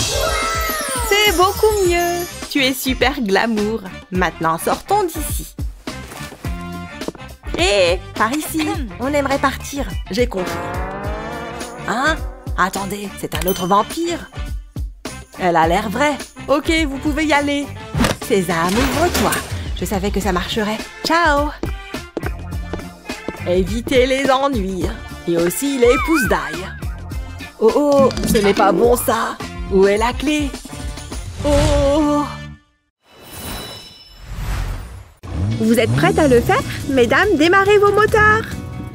C'est beaucoup mieux. Tu es super glamour. Maintenant, sortons d'ici. Hé, par ici. On aimerait partir. J'ai compris. Hein? Attendez, c'est un autre vampire. Elle a l'air vraie. Ok, vous pouvez y aller. Sésame, ouvre-toi. Je savais que ça marcherait. Ciao. Évitez les ennuis. Et aussi les pousses d'ail. Oh oh, ce n'est pas bon ça. Où est la clé? Oh! Vous êtes prêtes à le faire? Mesdames, démarrez vos moteurs.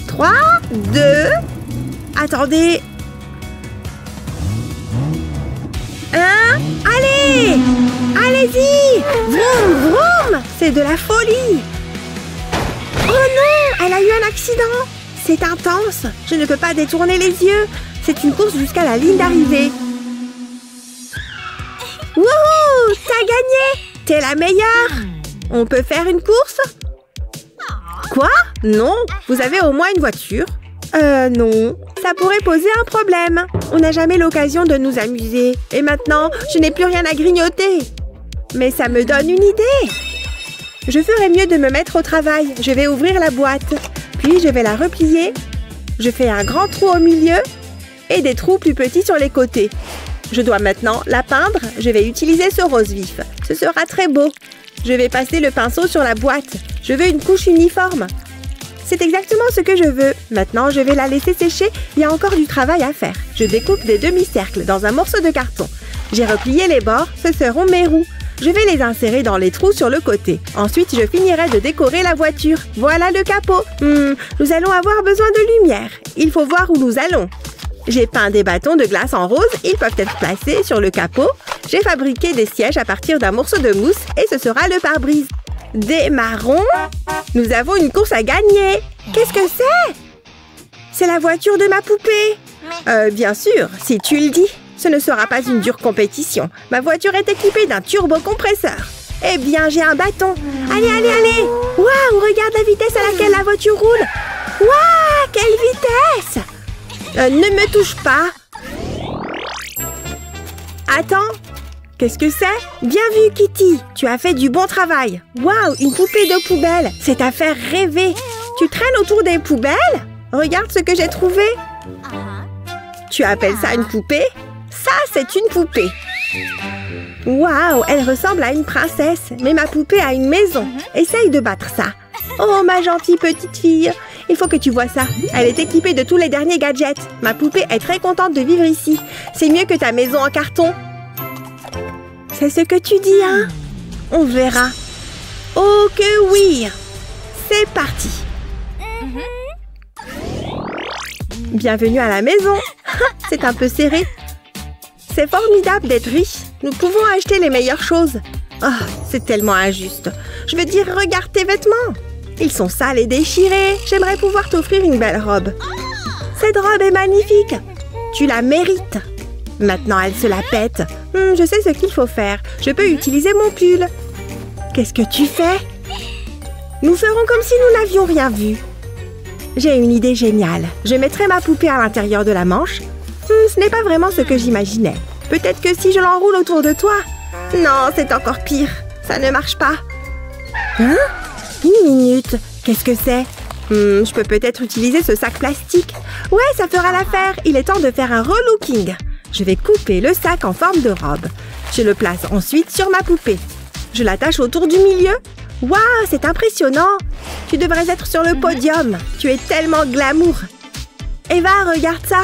3, 2... Attendez. 1... Allez! Allez-y! Vroom, vroom! C'est de la folie! Oh non! Elle a eu un accident! C'est intense! Je ne peux pas détourner les yeux! C'est une course jusqu'à la ligne d'arrivée. Wouhou! T'as gagné! T'es la meilleure! On peut faire une course? Quoi? Non! Vous avez au moins une voiture? Non. Ça pourrait poser un problème. On n'a jamais l'occasion de nous amuser. Et maintenant, je n'ai plus rien à grignoter. Mais ça me donne une idée. Je ferais mieux de me mettre au travail. Je vais ouvrir la boîte. Puis, je vais la replier. Je fais un grand trou au milieu et des trous plus petits sur les côtés. Je dois maintenant la peindre. Je vais utiliser ce rose vif. Ce sera très beau. Je vais passer le pinceau sur la boîte. Je veux une couche uniforme. C'est exactement ce que je veux. Maintenant, je vais la laisser sécher. Il y a encore du travail à faire. Je découpe des demi-cercles dans un morceau de carton. J'ai replié les bords. Ce seront mes roues. Je vais les insérer dans les trous sur le côté. Ensuite, je finirai de décorer la voiture. Voilà le capot. Nous allons avoir besoin de lumière. Il faut voir où nous allons. J'ai peint des bâtons de glace en rose. Ils peuvent être placés sur le capot. J'ai fabriqué des sièges à partir d'un morceau de mousse et ce sera le pare-brise. Démarrons. Nous avons une course à gagner. Qu'est-ce que c'est? C'est la voiture de ma poupée. Bien sûr, si tu le dis. Ce ne sera pas une dure compétition. Ma voiture est équipée d'un turbocompresseur. Eh bien, j'ai un bâton. Allez, allez, allez. Waouh, regarde la vitesse à laquelle la voiture roule. Waouh, quelle vitesse! Ne me touche pas. Attends. Qu'est-ce que c'est? Bien vu, Kitty. Tu as fait du bon travail. Waouh, une poupée de poubelle. C'est à faire rêver. Tu traînes autour des poubelles? Regarde ce que j'ai trouvé. Tu appelles ça une poupée? Ça, c'est une poupée. Waouh, elle ressemble à une princesse. Mais ma poupée a une maison. Essaye de battre ça. Oh, ma gentille petite fille. Il faut que tu vois ça. Elle est équipée de tous les derniers gadgets. Ma poupée est très contente de vivre ici. C'est mieux que ta maison en carton. C'est ce que tu dis, hein? On verra. Oh que oui! C'est parti. Bienvenue à la maison. C'est un peu serré. C'est formidable d'être riche. Nous pouvons acheter les meilleures choses. Oh, c'est tellement injuste. Je veux dire, regarde tes vêtements. Ils sont sales et déchirés. J'aimerais pouvoir t'offrir une belle robe. Cette robe est magnifique. Tu la mérites. Maintenant, elle se la pète. Je sais ce qu'il faut faire. Je peux utiliser mon pull. Qu'est-ce que tu fais? Nous ferons comme si nous n'avions rien vu. J'ai une idée géniale. Je mettrai ma poupée à l'intérieur de la manche. Ce n'est pas vraiment ce que j'imaginais. Peut-être que si je l'enroule autour de toi. Non, c'est encore pire. Ça ne marche pas. Hein? Une minute. Qu'est-ce que c'est? Je peux peut-être utiliser ce sac plastique. Ouais, ça fera l'affaire. Il est temps de faire un relooking. Je vais couper le sac en forme de robe. Je le place ensuite sur ma poupée. Je l'attache autour du milieu. Waouh, c'est impressionnant. Tu devrais être sur le podium. Tu es tellement glamour. Eva, regarde ça.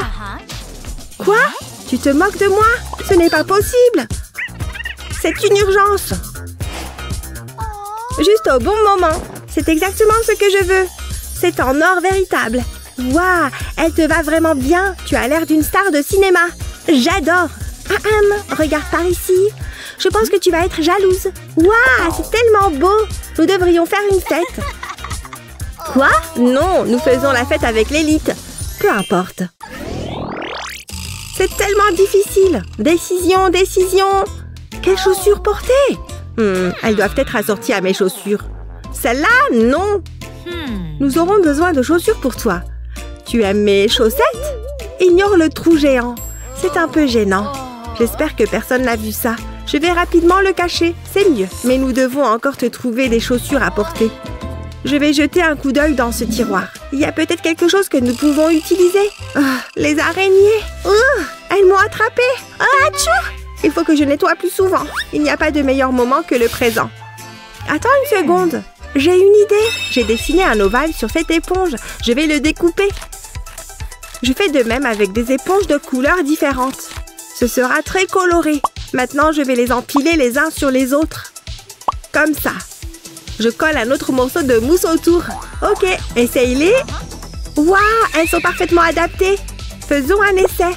Quoi? Tu te moques de moi? Ce n'est pas possible. C'est une urgence. Juste au bon moment. C'est exactement ce que je veux. C'est en or véritable. Waouh, elle te va vraiment bien. Tu as l'air d'une star de cinéma. J'adore. Regarde par ici. Je pense que tu vas être jalouse. Waouh, c'est tellement beau. Nous devrions faire une fête. Quoi? Non, nous faisons la fête avec l'élite. Peu importe. C'est tellement difficile. Décision, décision. Quelles chaussures porter? Elles doivent être assorties à mes chaussures. Celle-là, non. Nous aurons besoin de chaussures pour toi. Tu aimes mes chaussettes? Ignore le trou géant. C'est un peu gênant. J'espère que personne n'a vu ça. Je vais rapidement le cacher. C'est mieux. Mais nous devons encore te trouver des chaussures à porter. Je vais jeter un coup d'œil dans ce tiroir. Il y a peut-être quelque chose que nous pouvons utiliser. Les araignées. Elles m'ont attrapée. Atchou! Il faut que je nettoie plus souvent. Il n'y a pas de meilleur moment que le présent. Attends une seconde. J'ai une idée. J'ai dessiné un ovale sur cette éponge. Je vais le découper. Je fais de même avec des éponges de couleurs différentes. Ce sera très coloré. Maintenant, je vais les empiler les uns sur les autres. Comme ça. Je colle un autre morceau de mousse autour. Ok, essaye-les. Waouh, elles sont parfaitement adaptées. Faisons un essai.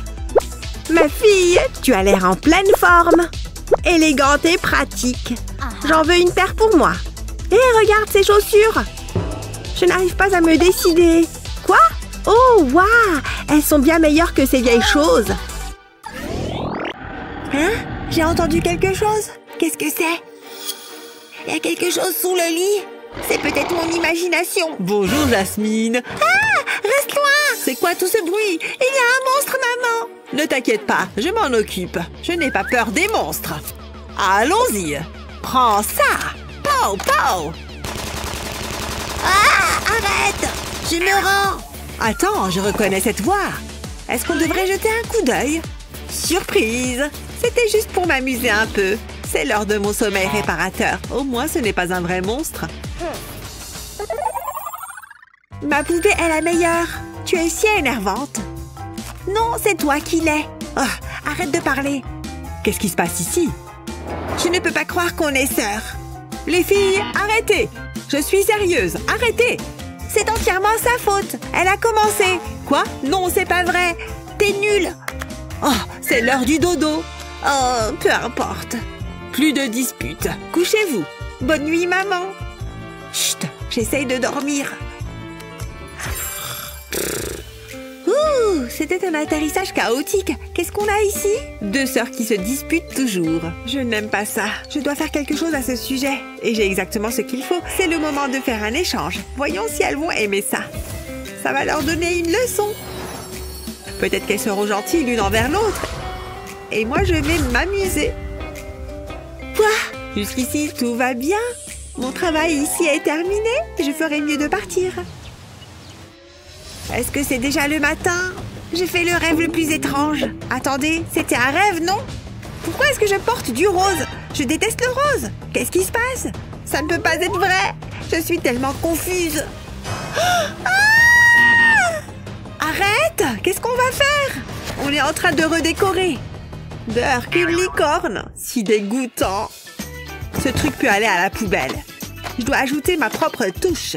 Ma fille, tu as l'air en pleine forme. Élégante et pratique. J'en veux une paire pour moi. Hé, regarde ces chaussures. Je n'arrive pas à me décider. Quoi? Oh, waouh! Elles sont bien meilleures que ces vieilles choses. Hein? J'ai entendu quelque chose. Qu'est-ce que c'est? Il y a quelque chose sous le lit. C'est peut-être mon imagination. Bonjour, Jasmine. Ah! Reste loin! C'est quoi tout ce bruit? Il y a un monstre, maman! Ne t'inquiète pas, je m'en occupe. Je n'ai pas peur des monstres. Allons-y. Prends ça. Pow, pow. Ah! Arrête! Je me rends! Attends, je reconnais cette voix. Est-ce qu'on devrait jeter un coup d'œil? Surprise! C'était juste pour m'amuser un peu. C'est l'heure de mon sommeil réparateur. Au moins, ce n'est pas un vrai monstre. Ma poupée est la meilleure. Tu es si énervante. Non, c'est toi qui l'es. Oh, arrête de parler. Qu'est-ce qui se passe ici? Je ne peux pas croire qu'on est sœurs. Les filles, arrêtez! Je suis sérieuse, arrêtez! C'est entièrement sa faute. Elle a commencé. Quoi? Non, c'est pas vrai. T'es nulle. Oh, c'est l'heure du dodo. Oh, peu importe. Plus de disputes. Couchez-vous. Bonne nuit, maman. Chut, j'essaye de dormir. Ouh, c'était un atterrissage chaotique. Qu'est-ce qu'on a ici? Deux sœurs qui se disputent toujours. Je n'aime pas ça. Je dois faire quelque chose à ce sujet. Et j'ai exactement ce qu'il faut. C'est le moment de faire un échange. Voyons si elles vont aimer ça. Ça va leur donner une leçon. Peut-être qu'elles seront gentilles l'une envers l'autre. Et moi, je vais m'amuser. Quoi? Jusqu'ici, tout va bien. Mon travail ici est terminé. Je ferai mieux de partir. Est-ce que c'est déjà le matin? J'ai fait le rêve le plus étrange. Attendez, c'était un rêve, non? Pourquoi est-ce que je porte du rose? Je déteste le rose. Qu'est-ce qui se passe? Ça ne peut pas être vrai. Je suis tellement confuse. Ah! Arrête! Qu'est-ce qu'on va faire? On est en train de redécorer. Burk, une licorne. Si dégoûtant. Ce truc peut aller à la poubelle. Je dois ajouter ma propre touche.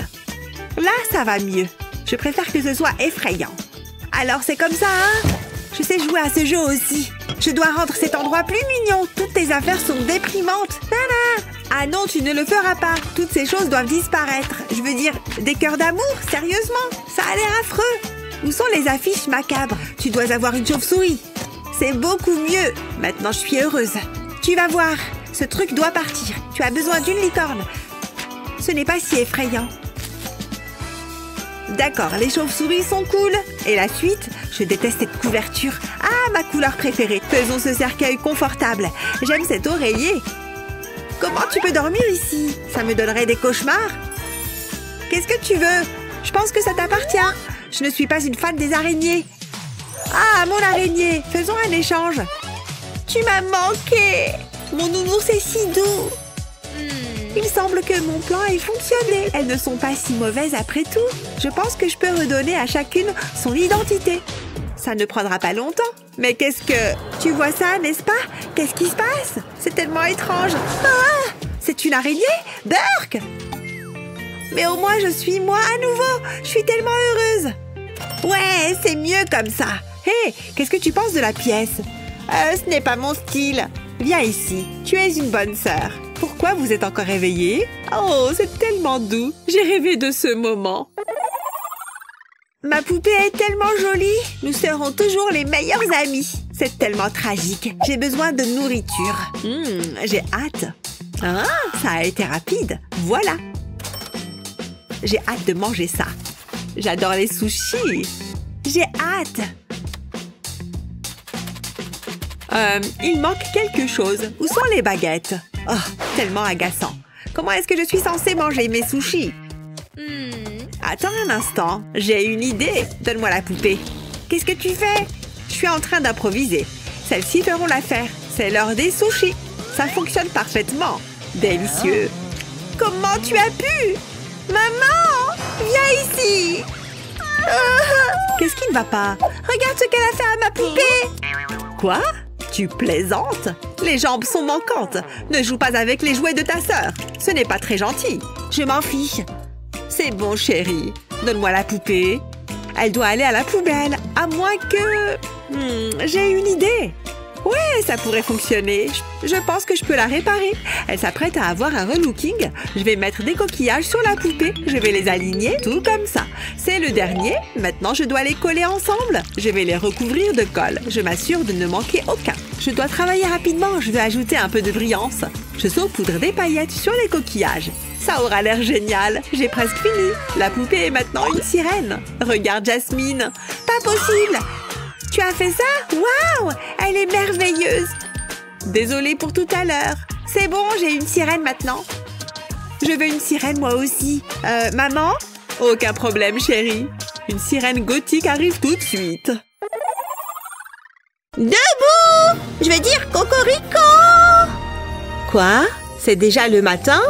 Là, ça va mieux. Je préfère que ce soit effrayant. Alors c'est comme ça, hein? Je sais jouer à ce jeu aussi. Je dois rendre cet endroit plus mignon. Toutes tes affaires sont déprimantes. Nana! Ah non, tu ne le feras pas. Toutes ces choses doivent disparaître. Je veux dire, des cœurs d'amour, sérieusement. Ça a l'air affreux. Où sont les affiches macabres? Tu dois avoir une chauve-souris. C'est beaucoup mieux. Maintenant, je suis heureuse. Tu vas voir. Ce truc doit partir. Tu as besoin d'une licorne. Ce n'est pas si effrayant. D'accord, les chauves-souris sont cool. Et la suite? Je déteste cette couverture. Ah, ma couleur préférée. Faisons ce cercueil confortable. J'aime cet oreiller. Comment tu peux dormir ici? Ça me donnerait des cauchemars. Qu'est-ce que tu veux? Je pense que ça t'appartient. Je ne suis pas une fan des araignées. Ah, mon araignée. Faisons un échange. Tu m'as manqué. Mon nounours est si doux. Il semble que mon plan ait fonctionné. Elles ne sont pas si mauvaises après tout. Je pense que je peux redonner à chacune son identité. Ça ne prendra pas longtemps. Mais qu'est-ce que... Tu vois ça, n'est-ce pas? Qu'est-ce qui se passe? C'est tellement étrange. Ah! C'est une araignée? Burk! Mais au moins, je suis moi à nouveau. Je suis tellement heureuse. Ouais, c'est mieux comme ça. Hé, qu'est-ce que tu penses de la pièce? Ce n'est pas mon style. Viens ici. Tu es une bonne sœur. Pourquoi vous êtes encore réveillée? Oh, c'est tellement doux. J'ai rêvé de ce moment. Ma poupée est tellement jolie. Nous serons toujours les meilleures amies. C'est tellement tragique. J'ai besoin de nourriture. J'ai hâte. Ah, ça a été rapide. Voilà. J'ai hâte de manger ça. J'adore les sushis. J'ai hâte. Il manque quelque chose. Où sont les baguettes? Oh, tellement agaçant. Comment est-ce que je suis censée manger mes sushis? Attends un instant. J'ai une idée. Donne-moi la poupée. Qu'est-ce que tu fais? Je suis en train d'improviser. Celles-ci feront l'affaire. C'est l'heure des sushis. Ça fonctionne parfaitement. Délicieux. Comment tu as pu? Maman, viens ici. Qu'est-ce qui ne va pas? Regarde ce qu'elle a fait à ma poupée. Quoi? Tu plaisantes? Les jambes sont manquantes. Ne joue pas avec les jouets de ta sœur. Ce n'est pas très gentil. Je m'en fiche. C'est bon, chérie. Donne-moi la poupée. Elle doit aller à la poubelle. À moins que... j'ai une idée. Ouais, ça pourrait fonctionner. Je pense que je peux la réparer. Elle s'apprête à avoir un relooking. Je vais mettre des coquillages sur la poupée. Je vais les aligner tout comme ça. C'est le dernier. Maintenant, je dois les coller ensemble. Je vais les recouvrir de colle. Je m'assure de ne manquer aucun. Je dois travailler rapidement. Je veux ajouter un peu de brillance. Je saupoudre des paillettes sur les coquillages. Ça aura l'air génial. J'ai presque fini. La poupée est maintenant une sirène. Regarde Jasmine. Pas possible! Tu as fait ça? Waouh! Elle est merveilleuse! Désolée pour tout à l'heure. C'est bon, j'ai une sirène maintenant. Je veux une sirène moi aussi. Maman? Aucun problème, chérie. Une sirène gothique arrive tout de suite. Debout! Je vais dire cocorico! Quoi? C'est déjà le matin?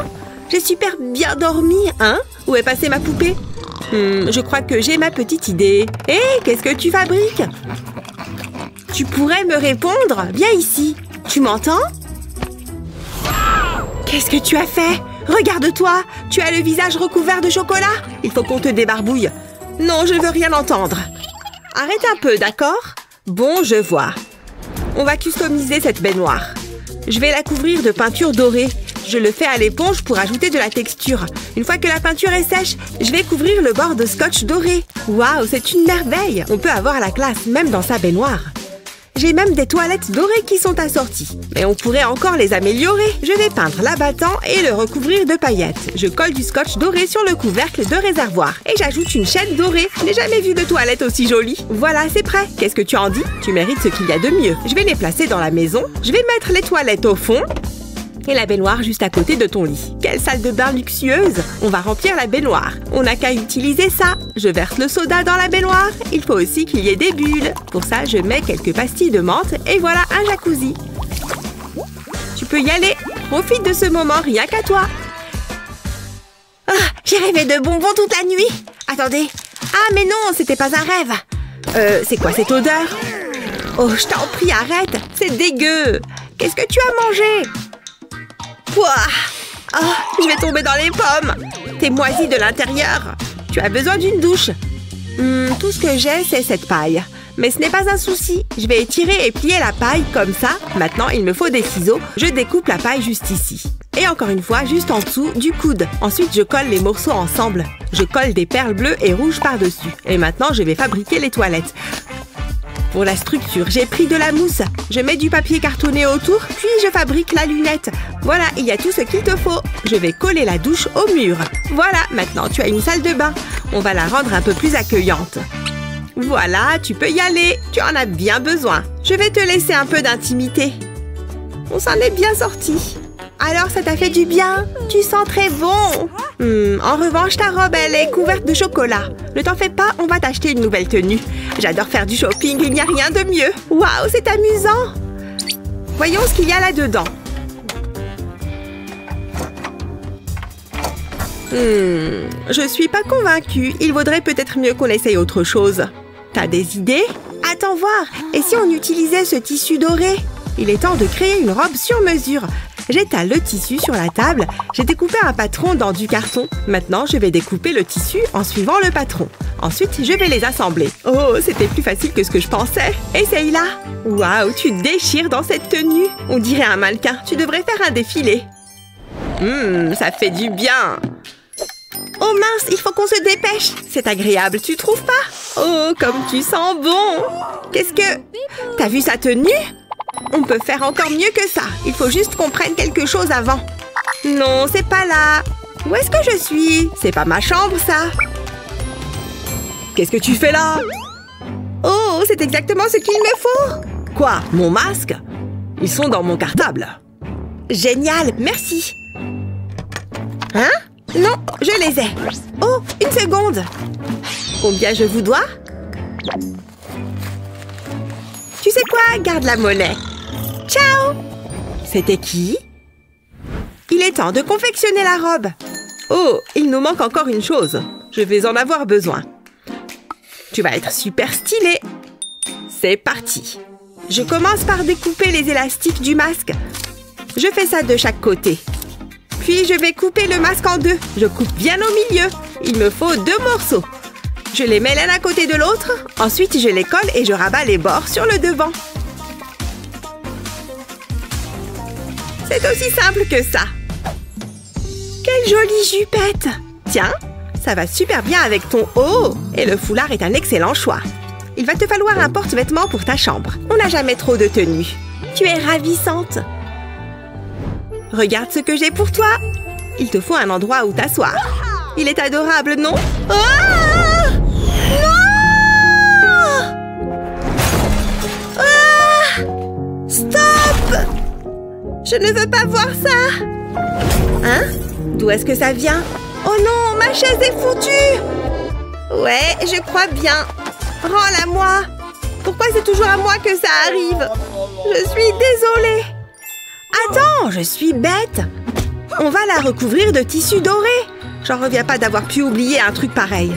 J'ai super bien dormi, hein? Où est passée ma poupée? Je crois que j'ai ma petite idée. Hé, qu'est-ce que tu fabriques? Tu pourrais me répondre? Viens ici. Tu m'entends? Qu'est-ce que tu as fait? Regarde-toi. Tu as le visage recouvert de chocolat. Il faut qu'on te débarbouille. Non, je veux rien entendre. Arrête un peu, d'accord? Bon, je vois. On va customiser cette baignoire. Je vais la couvrir de peinture dorée. Je le fais à l'éponge pour ajouter de la texture. Une fois que la peinture est sèche, je vais couvrir le bord de scotch doré. Waouh, c'est une merveille! On peut avoir la classe même dans sa baignoire. J'ai même des toilettes dorées qui sont assorties. Mais on pourrait encore les améliorer. Je vais peindre l'abattant et le recouvrir de paillettes. Je colle du scotch doré sur le couvercle de réservoir. Et j'ajoute une chaîne dorée. Je n'ai jamais vu de toilette aussi jolie. Voilà, c'est prêt. Qu'est-ce que tu en dis? Tu mérites ce qu'il y a de mieux. Je vais les placer dans la maison. Je vais mettre les toilettes au fond. Et la baignoire juste à côté de ton lit. Quelle salle de bain luxueuse! On va remplir la baignoire. On n'a qu'à utiliser ça. Je verse le soda dans la baignoire. Il faut aussi qu'il y ait des bulles. Pour ça, je mets quelques pastilles de menthe et voilà un jacuzzi. Tu peux y aller. Profite de ce moment rien qu'à toi. Ah, j'ai rêvé de bonbons toute la nuit. Attendez. Ah, mais non, c'était pas un rêve. C'est quoi cette odeur? Oh, je t'en prie, arrête. C'est dégueu. Qu'est-ce que tu as mangé? Oh, je vais tomber dans les pommes. T'es moisi de l'intérieur. Tu as besoin d'une douche. Tout ce que j'ai, c'est cette paille. Mais ce n'est pas un souci. Je vais étirer et plier la paille comme ça. Maintenant, il me faut des ciseaux. Je découpe la paille juste ici. Et encore une fois, juste en dessous du coude. Ensuite, je colle les morceaux ensemble. Je colle des perles bleues et rouges par-dessus. Et maintenant, je vais fabriquer les toilettes. Pour la structure, j'ai pris de la mousse. Je mets du papier cartonné autour, puis je fabrique la lunette. Voilà, il y a tout ce qu'il te faut. Je vais coller la douche au mur. Voilà, maintenant tu as une salle de bain. On va la rendre un peu plus accueillante. Voilà, tu peux y aller. Tu en as bien besoin. Je vais te laisser un peu d'intimité. On s'en est bien sorti. Alors, ça t'a fait du bien? Tu sens très bon. En revanche, ta robe, elle est couverte de chocolat. Ne t'en fais pas, on va t'acheter une nouvelle tenue. J'adore faire du shopping, il n'y a rien de mieux. Waouh, c'est amusant. Voyons ce qu'il y a là-dedans. Je suis pas convaincue. Il vaudrait peut-être mieux qu'on essaye autre chose. T'as des idées? Attends voir. Et si on utilisait ce tissu doré? Il est temps de créer une robe sur mesure. J'étale le tissu sur la table. J'ai découpé un patron dans du carton. Maintenant, je vais découper le tissu en suivant le patron. Ensuite, je vais les assembler. Oh, c'était plus facile que ce que je pensais. Essaye-la. Waouh, tu déchires dans cette tenue. On dirait un mannequin. Tu devrais faire un défilé. Ça fait du bien. Oh mince, il faut qu'on se dépêche. C'est agréable, tu trouves pas? Oh, comme tu sens bon. Qu'est-ce que... T'as vu sa tenue? On peut faire encore mieux que ça. Il faut juste qu'on prenne quelque chose avant. Non, c'est pas là. Où est-ce que je suis? C'est pas ma chambre, ça. Qu'est-ce que tu fais là? Oh, c'est exactement ce qu'il me faut. Quoi? Mon masque? Ils sont dans mon cartable. Génial, merci. Hein? Non, je les ai. Oh, une seconde. Combien je vous dois? Tu sais quoi? Garde la monnaie. Ciao! C'était qui? Il est temps de confectionner la robe. Oh, il nous manque encore une chose. Je vais en avoir besoin. Tu vas être super stylé. C'est parti. Je commence par découper les élastiques du masque. Je fais ça de chaque côté. Puis je vais couper le masque en deux. Je coupe bien au milieu. Il me faut 2 morceaux. Je les mets l'un à côté de l'autre. Ensuite, je les colle et je rabats les bords sur le devant. C'est aussi simple que ça. Quelle jolie jupette! Tiens, ça va super bien avec ton haut. Et le foulard est un excellent choix. Il va te falloir un porte-vêtements pour ta chambre. On n'a jamais trop de tenues. Tu es ravissante. Regarde ce que j'ai pour toi. Il te faut un endroit où t'asseoir. Il est adorable, non? Ah! Non! Ah! Stop! Je ne veux pas voir ça. Hein? D'où est-ce que ça vient? Oh non, ma chaise est foutue! Ouais, je crois bien. Rends-la-moi. Pourquoi c'est toujours à moi que ça arrive? Je suis désolée. Attends, je suis bête. On va la recouvrir de tissu doré. J'en reviens pas d'avoir pu oublier un truc pareil.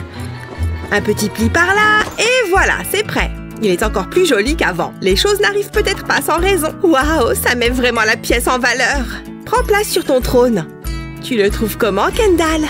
Un petit pli par là, et voilà, c'est prêt. Il est encore plus joli qu'avant. Les choses n'arrivent peut-être pas sans raison. Waouh, ça met vraiment la pièce en valeur. Prends place sur ton trône. Tu le trouves comment, Kendall?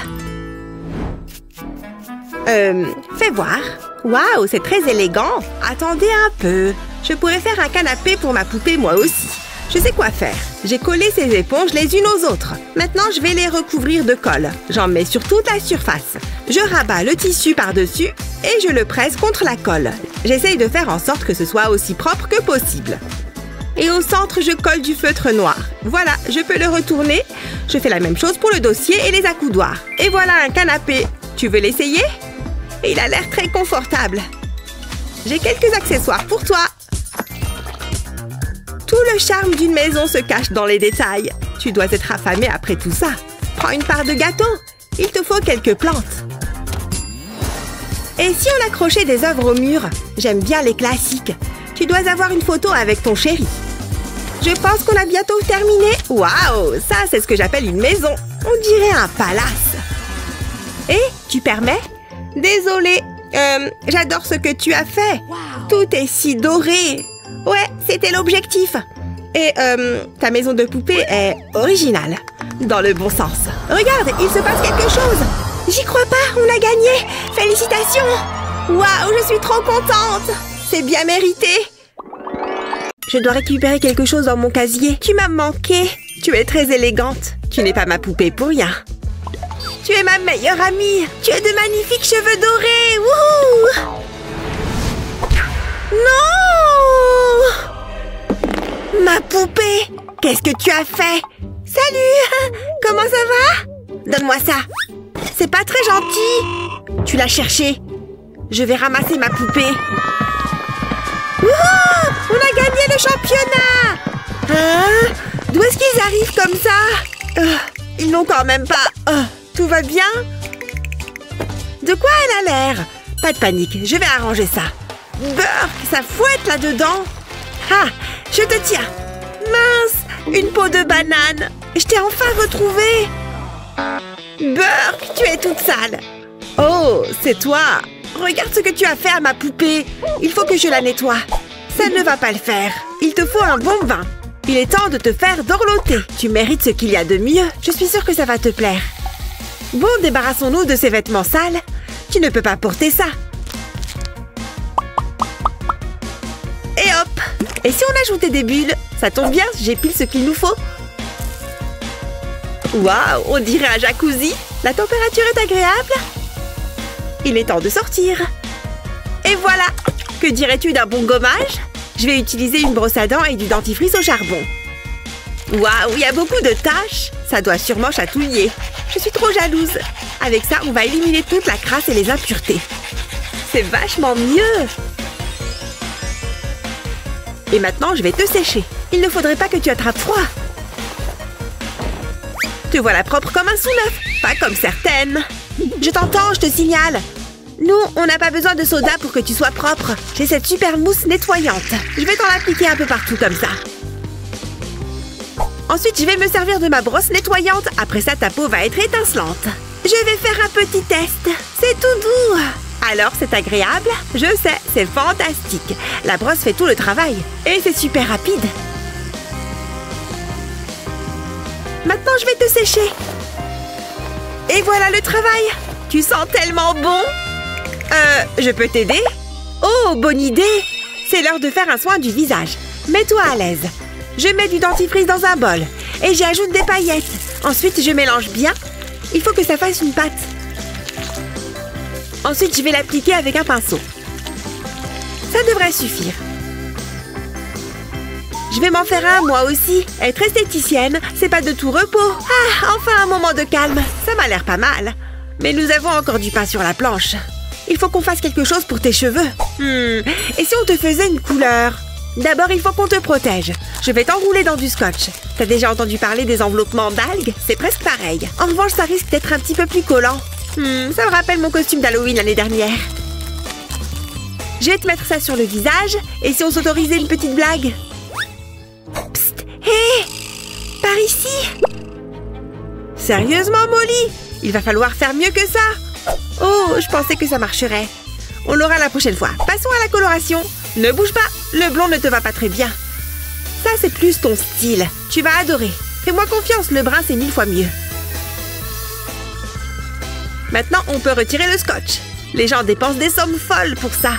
Fais voir. Waouh, c'est très élégant. Attendez un peu. Je pourrais faire un canapé pour ma poupée moi aussi. Je sais quoi faire. J'ai collé ces éponges les unes aux autres. Maintenant, je vais les recouvrir de colle. J'en mets sur toute la surface. Je rabats le tissu par-dessus et je le presse contre la colle. J'essaye de faire en sorte que ce soit aussi propre que possible. Et au centre, je colle du feutre noir. Voilà, je peux le retourner. Je fais la même chose pour le dossier et les accoudoirs. Et voilà un canapé. Tu veux l'essayer? Et il a l'air très confortable. J'ai quelques accessoires pour toi. Tout le charme d'une maison se cache dans les détails. Tu dois être affamé après tout ça. Prends une part de gâteau. Il te faut quelques plantes. Et si on accrochait des œuvres au mur? J'aime bien les classiques. Tu dois avoir une photo avec ton chéri. Je pense qu'on a bientôt terminé. Waouh, ça c'est ce que j'appelle une maison. On dirait un palace. Et tu permets? Désolée. J'adore ce que tu as fait. Tout est si doré. Ouais, c'était l'objectif. Et ta maison de poupée est originale. Dans le bon sens. Regarde, il se passe quelque chose. J'y crois pas, on a gagné. Félicitations. Waouh, je suis trop contente. C'est bien mérité. Je dois récupérer quelque chose dans mon casier. Tu m'as manqué. Tu es très élégante. Tu n'es pas ma poupée pour rien. Tu es ma meilleure amie. Tu as de magnifiques cheveux dorés. Wouhou! Non! Ma poupée! Qu'est-ce que tu as fait? Salut! Comment ça va? Donne-moi ça. C'est pas très gentil. Tu l'as cherché. Je vais ramasser ma poupée. Wouhou! On a gagné le championnat! Hein? D'où est-ce qu'ils arrivent comme ça? Ils n'ont quand même pas... tout va bien? De quoi elle a l'air? Pas de panique, je vais arranger ça. Burk, ça fouette là-dedans. Ah, je te tiens. Mince, une peau de banane. Je t'ai enfin retrouvée. Burk, tu es toute sale. Oh, c'est toi. Regarde ce que tu as fait à ma poupée. Il faut que je la nettoie. Ça ne va pas le faire. Il te faut un bon bain. Il est temps de te faire dorloter. Tu mérites ce qu'il y a de mieux. Je suis sûre que ça va te plaire. Bon, débarrassons-nous de ces vêtements sales. Tu ne peux pas porter ça. Et hop! Et si on ajoutait des bulles? Ça tombe bien, j'ai pile ce qu'il nous faut. Waouh, on dirait un jacuzzi. La température est agréable. Il est temps de sortir. Et voilà! Que dirais-tu d'un bon gommage? Je vais utiliser une brosse à dents et du dentifrice au charbon. Waouh, il y a beaucoup de taches. Ça doit sûrement chatouiller. Je suis trop jalouse. Avec ça, on va éliminer toute la crasse et les impuretés. C'est vachement mieux. Et maintenant, je vais te sécher. Il ne faudrait pas que tu attrapes froid. Te voilà propre comme un sous-neuf. Pas comme certaines. Je t'entends, je te signale. Nous, on n'a pas besoin de soda pour que tu sois propre. J'ai cette super mousse nettoyante. Je vais t'en appliquer un peu partout comme ça. Ensuite, je vais me servir de ma brosse nettoyante. Après ça, ta peau va être étincelante. Je vais faire un petit test. C'est tout doux. Alors, c'est agréable? Je sais, c'est fantastique. La brosse fait tout le travail. Et c'est super rapide. Maintenant, je vais te sécher. Et voilà le travail. Tu sens tellement bon. Je peux t'aider? Oh, bonne idée. C'est l'heure de faire un soin du visage. Mets-toi à l'aise. Je mets du dentifrice dans un bol. Et j'y ajoute des paillettes. Ensuite, je mélange bien. Il faut que ça fasse une pâte. Ensuite, je vais l'appliquer avec un pinceau. Ça devrait suffire. Je vais m'en faire un, moi aussi. Être esthéticienne, c'est pas de tout repos. Ah, enfin un moment de calme. Ça m'a l'air pas mal. Mais nous avons encore du pain sur la planche. Il faut qu'on fasse quelque chose pour tes cheveux. Et si on te faisait une couleur? D'abord, il faut qu'on te protège. Je vais t'enrouler dans du scotch. T'as déjà entendu parler des enveloppements d'algues? C'est presque pareil. En revanche, ça risque d'être un petit peu plus collant. Ça me rappelle mon costume d'Halloween l'année dernière. Je vais te mettre ça sur le visage. Et si on s'autorisait une petite blague? Psst! Hé! Par ici! Sérieusement, Molly? Il va falloir faire mieux que ça. Oh, je pensais que ça marcherait. On l'aura la prochaine fois. Passons à la coloration. Ne bouge pas, le blond ne te va pas très bien. Ça, c'est plus ton style. Tu vas adorer. Fais-moi confiance, le brun, c'est 1000 fois mieux. Maintenant, on peut retirer le scotch. Les gens dépensent des sommes folles pour ça.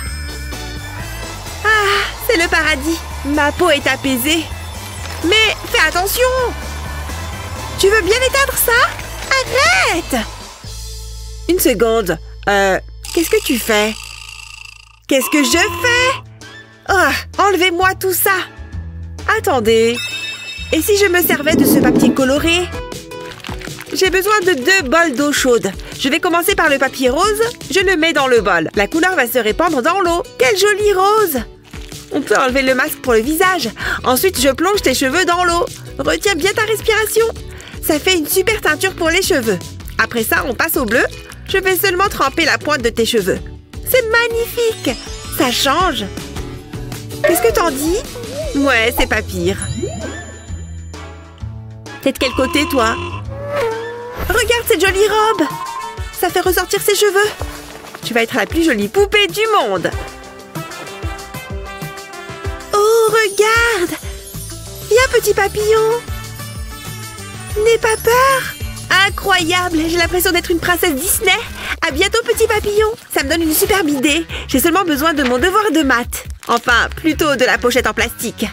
Ah, c'est le paradis. Ma peau est apaisée. Mais fais attention! Tu veux bien éteindre ça? Arrête! Une seconde. Qu'est-ce que tu fais? Qu'est-ce que je fais? Oh, enlevez-moi tout ça! Attendez. Et si je me servais de ce papier coloré? J'ai besoin de 2 bols d'eau chaude. Je vais commencer par le papier rose. Je le mets dans le bol. La couleur va se répandre dans l'eau. Quel joli rose! On peut enlever le masque pour le visage. Ensuite, je plonge tes cheveux dans l'eau. Retiens bien ta respiration. Ça fait une super teinture pour les cheveux. Après ça, on passe au bleu. Je vais seulement tremper la pointe de tes cheveux. C'est magnifique! Ça change. Qu'est-ce que t'en dis? Ouais, c'est pas pire. T'es de quel côté, toi? Regarde cette jolie robe! Ça fait ressortir ses cheveux. Tu vas être la plus jolie poupée du monde. Oh, regarde! Viens, petit papillon! N'aie pas peur! Incroyable! J'ai l'impression d'être une princesse Disney. À bientôt, petit papillon. Ça me donne une superbe idée. J'ai seulement besoin de mon devoir de maths. Enfin, plutôt de la pochette en plastique.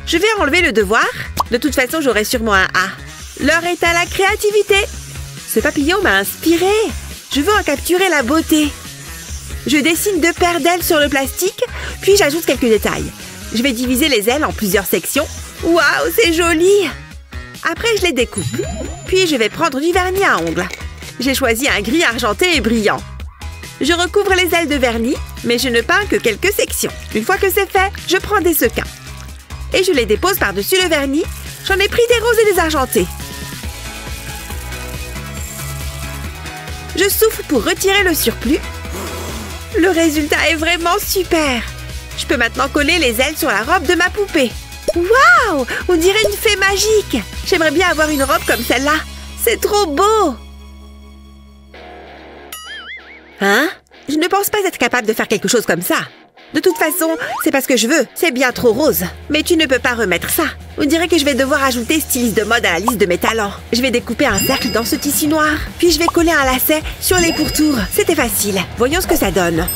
Je vais enlever le devoir. De toute façon, j'aurai sûrement un A. L'heure est à la créativité. Ce papillon m'a inspirée. Je veux en capturer la beauté. Je dessine 2 paires d'ailes sur le plastique, puis j'ajoute quelques détails. Je vais diviser les ailes en plusieurs sections. Waouh, c'est joli! Après, je les découpe. Puis, je vais prendre du vernis à ongles. J'ai choisi un gris argenté et brillant. Je recouvre les ailes de vernis, mais je ne peins que quelques sections. Une fois que c'est fait, je prends des sequins. Et je les dépose par-dessus le vernis. J'en ai pris des roses et des argentés. Je souffle pour retirer le surplus. Le résultat est vraiment super. Je peux maintenant coller les ailes sur la robe de ma poupée. Waouh! On dirait une fée magique. J'aimerais bien avoir une robe comme celle-là. C'est trop beau! Hein? Je ne pense pas être capable de faire quelque chose comme ça. De toute façon, c'est pas ce que je veux. C'est bien trop rose. Mais tu ne peux pas remettre ça. On dirait que je vais devoir ajouter styliste de mode à la liste de mes talents. Je vais découper un cercle dans ce tissu noir. Puis je vais coller un lacet sur les pourtours. C'était facile. Voyons ce que ça donne.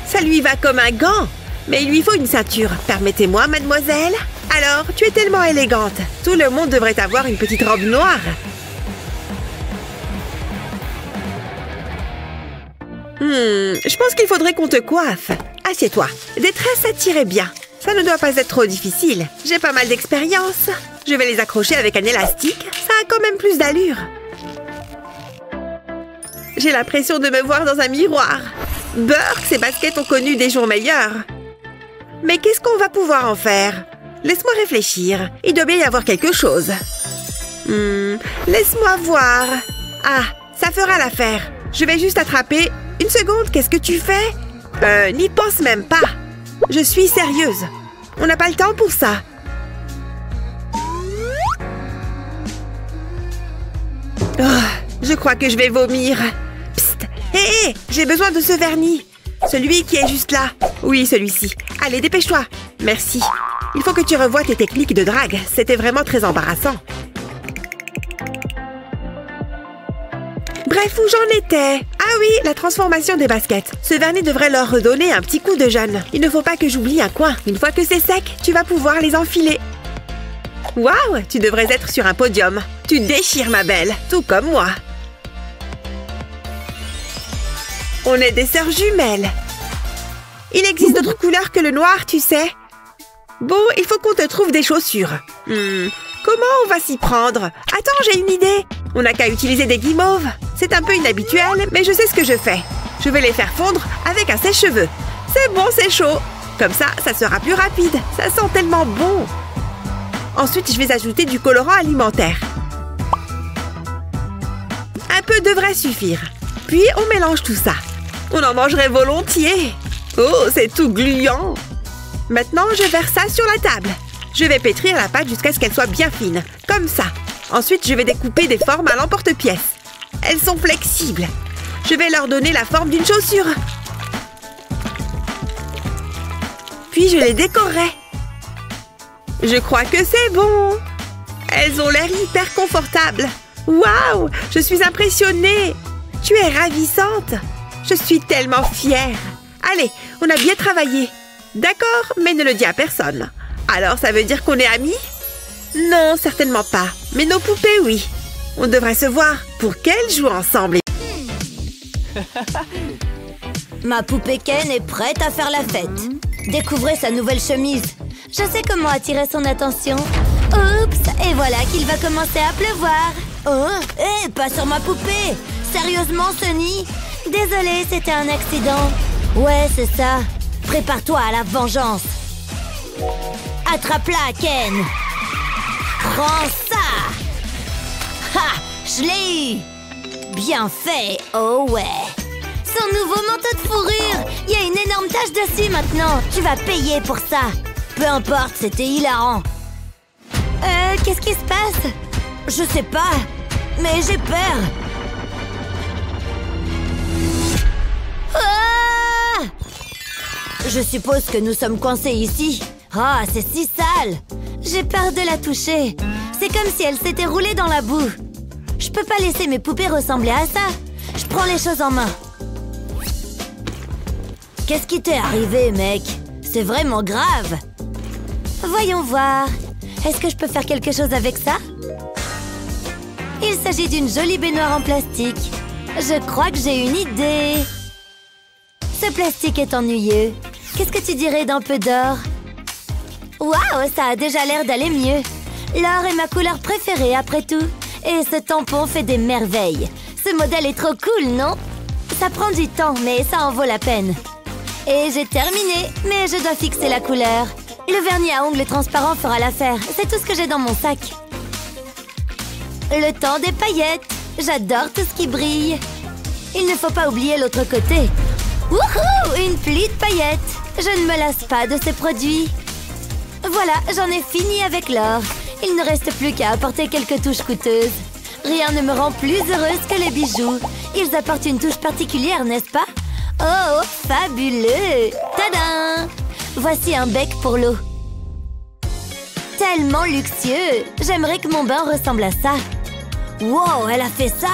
Ça lui va comme un gant. Mais il lui faut une ceinture. Permettez-moi, mademoiselle. Alors, tu es tellement élégante. Tout le monde devrait avoir une petite robe noire. Je pense qu'il faudrait qu'on te coiffe. Assieds-toi. Des tresses, ça t'irait bien. Ça ne doit pas être trop difficile. J'ai pas mal d'expérience. Je vais les accrocher avec un élastique. Ça a quand même plus d'allure. J'ai l'impression de me voir dans un miroir. Burke, ces baskets ont connu des jours meilleurs. Mais qu'est-ce qu'on va pouvoir en faire? Laisse-moi réfléchir. Il doit bien y avoir quelque chose. Laisse-moi voir. Ah, ça fera l'affaire. Je vais juste attraper... Une seconde, qu'est-ce que tu fais? N'y pense même pas. Je suis sérieuse. On n'a pas le temps pour ça. Je crois que je vais vomir. Psst. Hé, j'ai besoin de ce vernis. Celui qui est juste là. Oui, celui-ci. Allez, dépêche-toi. Merci. Il faut que tu revoies tes techniques de drague. C'était vraiment très embarrassant. Bref, où j'en étais? Ah oui, la transformation des baskets. Ce vernis devrait leur redonner un petit coup de jeune. Il ne faut pas que j'oublie un coin. Une fois que c'est sec, tu vas pouvoir les enfiler. Waouh, tu devrais être sur un podium. Tu déchires, ma belle, tout comme moi. On est des sœurs jumelles. Il existe d'autres couleurs que le noir, tu sais. Bon, il faut qu'on te trouve des chaussures. Comment on va s'y prendre? Attends, j'ai une idée. On n'a qu'à utiliser des guimauves. C'est un peu inhabituel, mais je sais ce que je fais. Je vais les faire fondre avec un sèche-cheveux. C'est bon, c'est chaud. Comme ça, ça sera plus rapide. Ça sent tellement bon. Ensuite, je vais ajouter du colorant alimentaire. Un peu devrait suffire. Puis, on mélange tout ça. On en mangerait volontiers. Oh, c'est tout gluant. Maintenant, je verse ça sur la table. Je vais pétrir la pâte jusqu'à ce qu'elle soit bien fine, comme ça. Ensuite, je vais découper des formes à l'emporte-pièce. Elles sont flexibles. Je vais leur donner la forme d'une chaussure. Puis, je les décorerai. Je crois que c'est bon. Elles ont l'air hyper confortables. Waouh, je suis impressionnée. Tu es ravissante. Je suis tellement fière. Allez, on a bien travaillé. D'accord, mais ne le dis à personne. Alors, ça veut dire qu'on est amis? Non, certainement pas. Mais nos poupées, oui. On devrait se voir pour qu'elles jouent ensemble. Ma poupée Ken est prête à faire la fête. Découvrez sa nouvelle chemise. Je sais comment attirer son attention. Oups, et voilà qu'il va commencer à pleuvoir. Oh, hé, pas sur ma poupée. Sérieusement, Sunny? Désolée, c'était un accident. Ouais, c'est ça. Prépare-toi à la vengeance. Attrape-la, Ken. Prends ça. Ha! Je l'ai eu. Bien fait, oh ouais. Son nouveau manteau de fourrure. Il y a une énorme tache dessus maintenant. Tu vas payer pour ça. Peu importe, c'était hilarant. Qu'est-ce qui se passe? Je sais pas, mais j'ai peur. Ah! Je suppose que nous sommes coincés ici. Ah, c'est si sale. J'ai peur de la toucher. C'est comme si elle s'était roulée dans la boue. Je peux pas laisser mes poupées ressembler à ça. Je prends les choses en main. Qu'est-ce qui t'est arrivé, mec? C'est vraiment grave. Voyons voir. Est-ce que je peux faire quelque chose avec ça? Il s'agit d'une jolie baignoire en plastique. Je crois que j'ai une idée. Ce plastique est ennuyeux. Qu'est-ce que tu dirais d'un peu d'or? Waouh, ça a déjà l'air d'aller mieux. L'or est ma couleur préférée après tout. Et ce tampon fait des merveilles. Ce modèle est trop cool, non? Ça prend du temps, mais ça en vaut la peine. Et j'ai terminé, mais je dois fixer la couleur. Le vernis à ongles transparent fera l'affaire. C'est tout ce que j'ai dans mon sac. Le temps des paillettes. J'adore tout ce qui brille. Il ne faut pas oublier l'autre côté. Wouhou! Une pluie de paillettes. Je ne me lasse pas de ces produits. Voilà, j'en ai fini avec l'or. Il ne reste plus qu'à apporter quelques touches coûteuses. Rien ne me rend plus heureuse que les bijoux. Ils apportent une touche particulière, n'est-ce pas? Oh, fabuleux! Tadam! Voici un bec pour l'eau. Tellement luxueux! J'aimerais que mon bain ressemble à ça. Wow, elle a fait ça!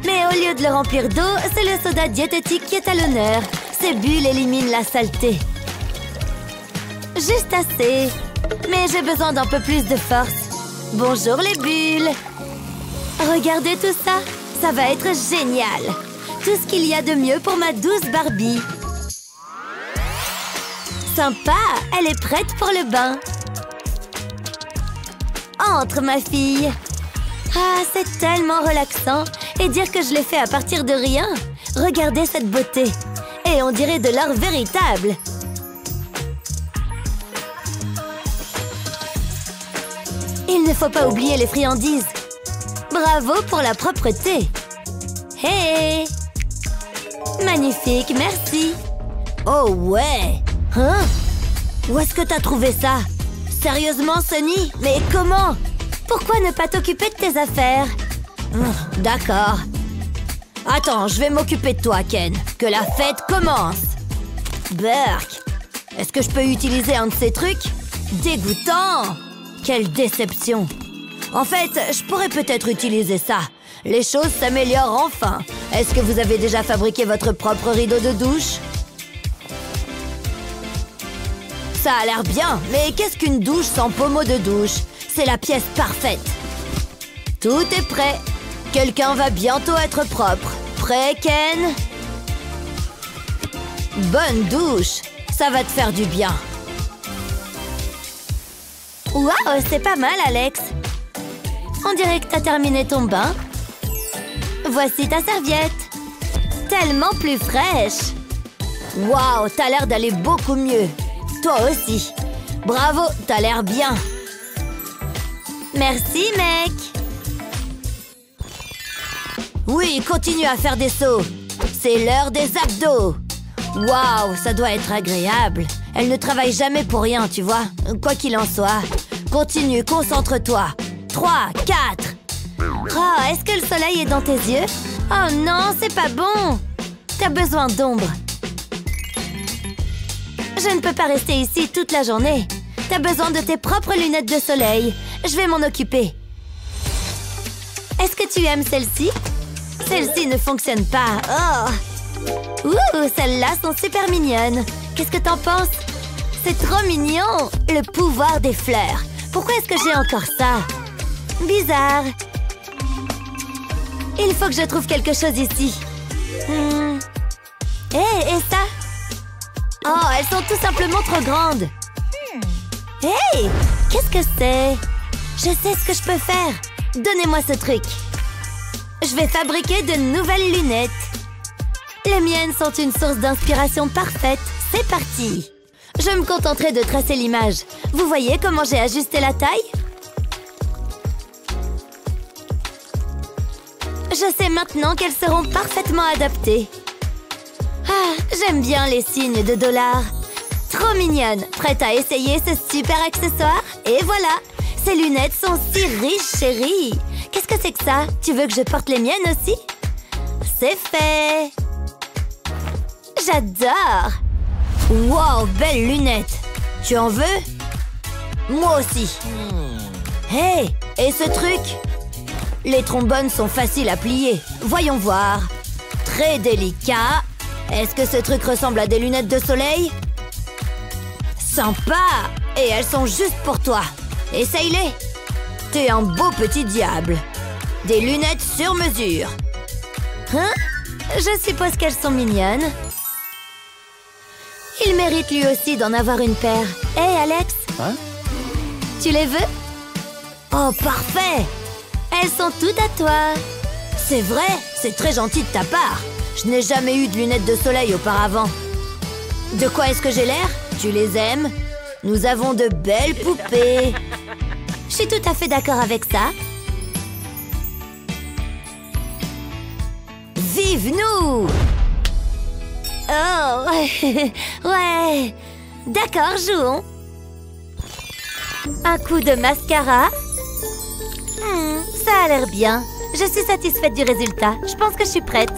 Mais au lieu de le remplir d'eau, c'est le soda diététique qui est à l'honneur. Ces bulles éliminent la saleté. Juste assez. Mais j'ai besoin d'un peu plus de force. Bonjour les bulles! Regardez tout ça! Ça va être génial! Tout ce qu'il y a de mieux pour ma douce Barbie. Sympa! Elle est prête pour le bain. Entre, ma fille! Ah, c'est tellement relaxant! Et dire que je l'ai fait à partir de rien! Regardez cette beauté! Et on dirait de l'or véritable! Il ne faut pas oublier les friandises! Bravo pour la propreté! Hey! Magnifique, merci! Oh ouais! Hein? Où est-ce que t'as trouvé ça? Sérieusement, Sunny? Mais comment? Pourquoi ne pas t'occuper de tes affaires? D'accord. Attends, je vais m'occuper de toi, Ken. Que la fête commence. Berk, est-ce que je peux utiliser un de ces trucs? Dégoûtant! Quelle déception! En fait, je pourrais peut-être utiliser ça. Les choses s'améliorent enfin. Est-ce que vous avez déjà fabriqué votre propre rideau de douche? Ça a l'air bien, mais qu'est-ce qu'une douche sans pommeau de douche? C'est la pièce parfaite. Tout est prêt. Quelqu'un va bientôt être propre. Prêt, Ken? Bonne douche. Ça va te faire du bien. Waouh, c'est pas mal, Alex. On dirait que t'as terminé ton bain. Voici ta serviette. Tellement plus fraîche. Waouh, t'as l'air d'aller beaucoup mieux. Toi aussi. Bravo, t'as l'air bien. Merci, mec. Oui, continue à faire des sauts. C'est l'heure des abdos. Waouh, ça doit être agréable. Elle ne travaille jamais pour rien, tu vois. Quoi qu'il en soit. Continue, concentre-toi. 3, 4. Oh, est-ce que le soleil est dans tes yeux? Oh non, c'est pas bon. T'as besoin d'ombre. Je ne peux pas rester ici toute la journée. T'as besoin de tes propres lunettes de soleil. Je vais m'en occuper. Est-ce que tu aimes celle-ci? Celle-ci ne fonctionne pas. Oh! Ouh, celles-là sont super mignonnes. Qu'est-ce que t'en penses? C'est trop mignon! Le pouvoir des fleurs. Pourquoi est-ce que j'ai encore ça? Bizarre. Il faut que je trouve quelque chose ici. Et ça? Oh, elles sont tout simplement trop grandes. Hey! Qu'est-ce que c'est? Je sais ce que je peux faire. Donnez-moi ce truc. Je vais fabriquer de nouvelles lunettes. Les miennes sont une source d'inspiration parfaite. C'est parti! Je me contenterai de tracer l'image. Vous voyez comment j'ai ajusté la taille? Je sais maintenant qu'elles seront parfaitement adaptées. Ah, j'aime bien les signes de dollars. Trop mignonne. Prête à essayer ce super accessoire? Et voilà! Ces lunettes sont si riches, chérie. Qu'est-ce que c'est que ça? Tu veux que je porte les miennes aussi? C'est fait! J'adore! Wow, belle lunette! Tu en veux? Moi aussi! Hey! Et ce truc? Les trombones sont faciles à plier. Voyons voir. Très délicat. Est-ce que ce truc ressemble à des lunettes de soleil? Sympa! Et elles sont juste pour toi. Essaye-les! T'es un beau petit diable. Des lunettes sur mesure. Hein? Je suppose qu'elles sont mignonnes. Il mérite lui aussi d'en avoir une paire. Hey, Alex? Hein? Tu les veux? Oh, parfait! Elles sont toutes à toi. C'est vrai? C'est très gentil de ta part. Je n'ai jamais eu de lunettes de soleil auparavant. De quoi est-ce que j'ai l'air? Tu les aimes? Nous avons de belles poupées. Je suis tout à fait d'accord avec ça. Vive nous! Oh, ouais. D'accord, jouons. Un coup de mascara. Ça a l'air bien. Je suis satisfaite du résultat. Je pense que je suis prête.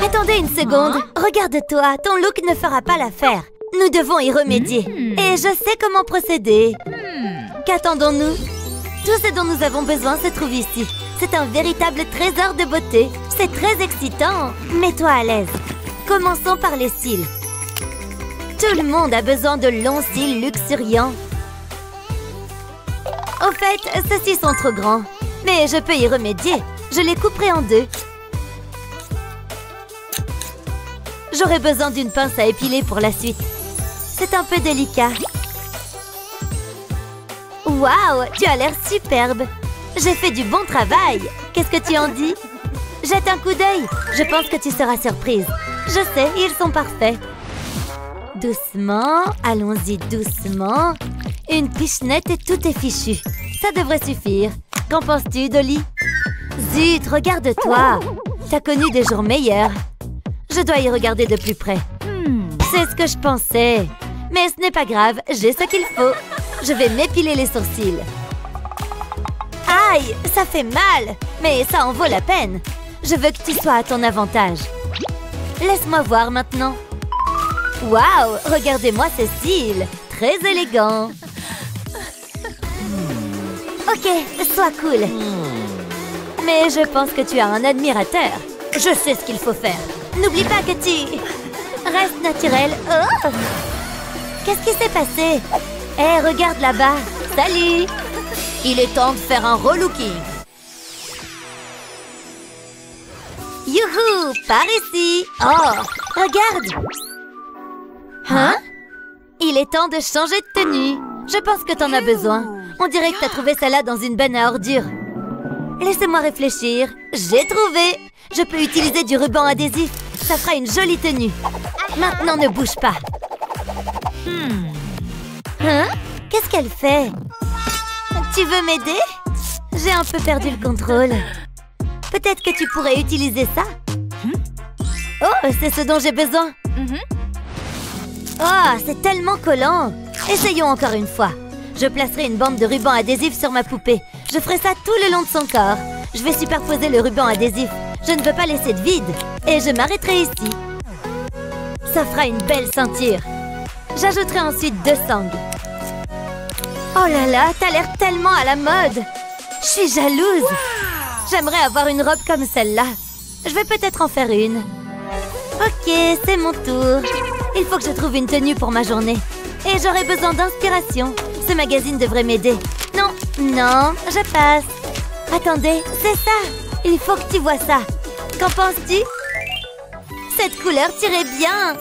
Attendez une seconde. Regarde-toi, ton look ne fera pas l'affaire. Nous devons y remédier. Et je sais comment procéder. Qu'attendons-nous? Tout ce dont nous avons besoin se trouve ici. C'est un véritable trésor de beauté. C'est très excitant. Mets-toi à l'aise. Commençons par les cils. Tout le monde a besoin de longs cils luxuriants. Au fait, ceux-ci sont trop grands. Mais je peux y remédier. Je les couperai en deux. J'aurai besoin d'une pince à épiler pour la suite. C'est un peu délicat. Waouh, tu as l'air superbe. J'ai fait du bon travail. Qu'est-ce que tu en dis? Jette un coup d'œil. Je pense que tu seras surprise. Je sais, ils sont parfaits. Doucement, allons-y doucement. Une pichenette et tout est fichu. Ça devrait suffire. Qu'en penses-tu, Dolly? Zut, regarde-toi. T'as connu des jours meilleurs. Je dois y regarder de plus près. C'est ce que je pensais. Mais ce n'est pas grave, j'ai ce qu'il faut. Je vais m'épiler les sourcils. Aïe, ça fait mal, mais ça en vaut la peine. Je veux que tu sois à ton avantage. Laisse-moi voir maintenant. Waouh, regardez-moi ces cils, très élégants. Ok, sois cool. Mais je pense que tu as un admirateur. Je sais ce qu'il faut faire. N'oublie pas que tu... Reste naturel. Oh! Qu'est-ce qui s'est passé? Hé, regarde là-bas. Salut! Il est temps de faire un relooking. Youhou! Par ici! Oh! Regarde! Hein? Il est temps de changer de tenue. Je pense que t'en as besoin. On dirait que t'as trouvé ça là dans une benne à ordures. Laissez-moi réfléchir. J'ai trouvé! Je peux utiliser du ruban adhésif. Ça fera une jolie tenue. Maintenant, ne bouge pas. Hein? Qu'est-ce qu'elle fait? Tu veux m'aider? J'ai un peu perdu le contrôle. Peut-être que tu pourrais utiliser ça? Oh, c'est ce dont j'ai besoin. Oh, c'est tellement collant. Essayons encore une fois. Je placerai une bande de ruban adhésif sur ma poupée. Je ferai ça tout le long de son corps. Je vais superposer le ruban adhésif. Je ne veux pas laisser de vide. Et je m'arrêterai ici. Ça fera une belle ceinture. J'ajouterai ensuite 2 sangles. Oh là là, t'as l'air tellement à la mode. Je suis jalouse. J'aimerais avoir une robe comme celle-là. Je vais peut-être en faire une. Ok, c'est mon tour. Il faut que je trouve une tenue pour ma journée. Et j'aurai besoin d'inspiration. Ce magazine devrait m'aider. Non, non, je passe. Attendez, c'est ça. Il faut que tu vois ça. Qu'en penses-tu? Cette couleur t'irait bien.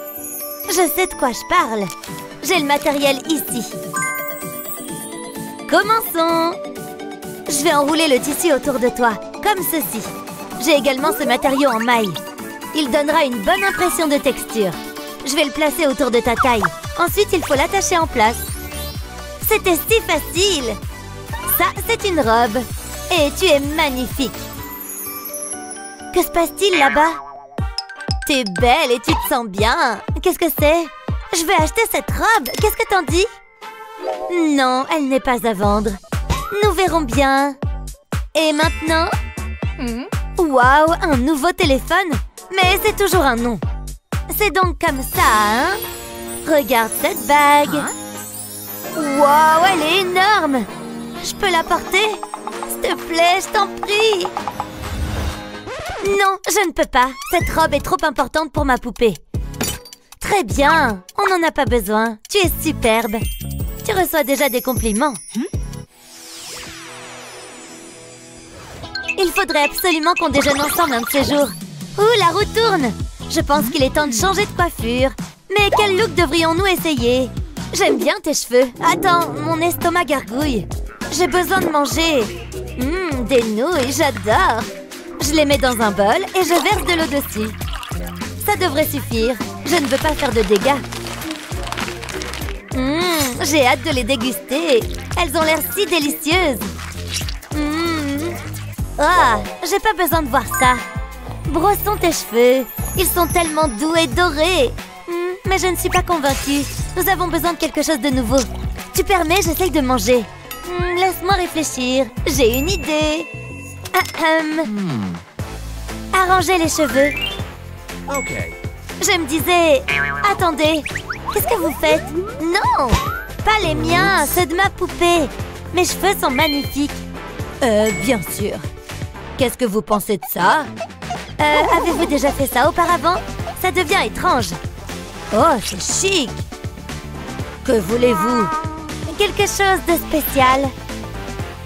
Je sais de quoi je parle. J'ai le matériel ici. Commençons. Je vais enrouler le tissu autour de toi, comme ceci. J'ai également ce matériau en maille. Il donnera une bonne impression de texture. Je vais le placer autour de ta taille. Ensuite, il faut l'attacher en place. C'était si facile. Ça, c'est une robe. Et tu es magnifique. Que se passe-t-il là-bas? T'es belle et tu te sens bien. Qu'est-ce que c'est? Je vais acheter cette robe. Qu'est-ce que t'en dis? Non, elle n'est pas à vendre. Nous verrons bien. Et maintenant? Waouh, un nouveau téléphone? Mais c'est toujours un nom. C'est donc comme ça, hein? Regarde cette bague. Waouh, elle est énorme. Je peux la porter? S'il te plaît, je t'en prie. Non, je ne peux pas. Cette robe est trop importante pour ma poupée. Très bien, on n'en a pas besoin. Tu es superbe. Tu reçois déjà des compliments. Il faudrait absolument qu'on déjeune ensemble un de ces jours. Ouh, la roue tourne. Je pense qu'il est temps de changer de coiffure. Mais quel look devrions-nous essayer? J'aime bien tes cheveux. Attends, mon estomac gargouille. J'ai besoin de manger. Des nouilles, j'adore. Je les mets dans un bol et je verse de l'eau dessus. Ça devrait suffire. Je ne veux pas faire de dégâts. J'ai hâte de les déguster. Elles ont l'air si délicieuses. Ah, j'ai pas besoin de voir ça. Brossons tes cheveux. Ils sont tellement doux et dorés. Mais je ne suis pas convaincue. Nous avons besoin de quelque chose de nouveau. Tu permets, j'essaye de manger. Laisse-moi réfléchir. J'ai une idée. Arranger les cheveux. Ok. Je me disais... Attendez, qu'est-ce que vous faites? Non, pas les miens, ceux de ma poupée. Mes cheveux sont magnifiques. Bien sûr. Qu'est-ce que vous pensez de ça? Avez-vous déjà fait ça auparavant? Ça devient étrange. Oh, c'est chic. Que voulez-vous? Quelque chose de spécial.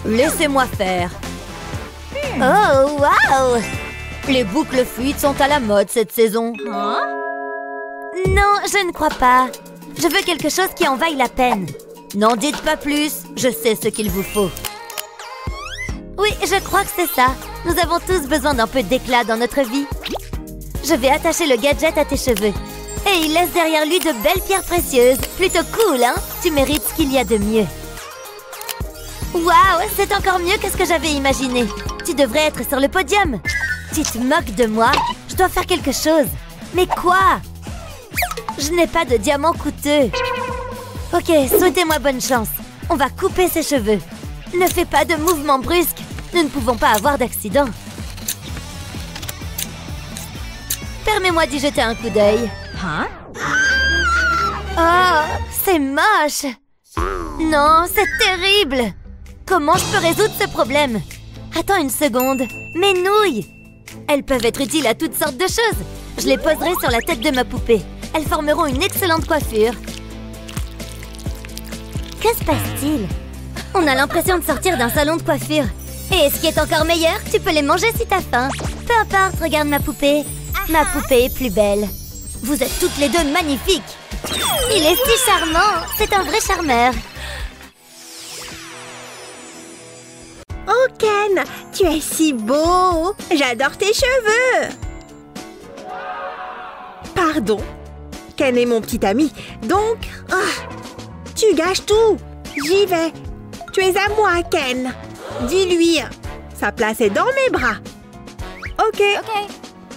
Laissez-moi faire. Oh, waouh! Les boucles fluides sont à la mode cette saison. Non, je ne crois pas. Je veux quelque chose qui en vaille la peine. N'en dites pas plus, je sais ce qu'il vous faut. Oui, je crois que c'est ça. Nous avons tous besoin d'un peu d'éclat dans notre vie. Je vais attacher le gadget à tes cheveux. Et il laisse derrière lui de belles pierres précieuses. Plutôt cool, hein? Tu mérites ce qu'il y a de mieux. Waouh, c'est encore mieux que ce que j'avais imaginé. Tu devrais être sur le podium. Tu te moques de moi? Je dois faire quelque chose. Mais quoi? Je n'ai pas de diamants coûteux. Ok, souhaitez-moi bonne chance. On va couper ses cheveux. Ne fais pas de mouvements brusques. Nous ne pouvons pas avoir d'accident. Permets-moi d'y jeter un coup d'œil. Hein? Oh, c'est moche! Non, c'est terrible! Comment je peux résoudre ce problème? Attends une seconde. Mes nouilles! Elles peuvent être utiles à toutes sortes de choses. Je les poserai sur la tête de ma poupée. Elles formeront une excellente coiffure. Que se passe-t-il? On a l'impression de sortir d'un salon de coiffure. Et ce qui est encore meilleur, tu peux les manger si t'as faim. Peu importe, regarde ma poupée. Ma poupée est plus belle. Vous êtes toutes les deux magnifiques. Il est si charmant. C'est un vrai charmeur. Oh Ken, tu es si beau. J'adore tes cheveux. Pardon. Ken est mon petit ami, donc... tu gâches tout. J'y vais. Tu es à moi, Ken. Dis-lui. Sa place est dans mes bras. Ok.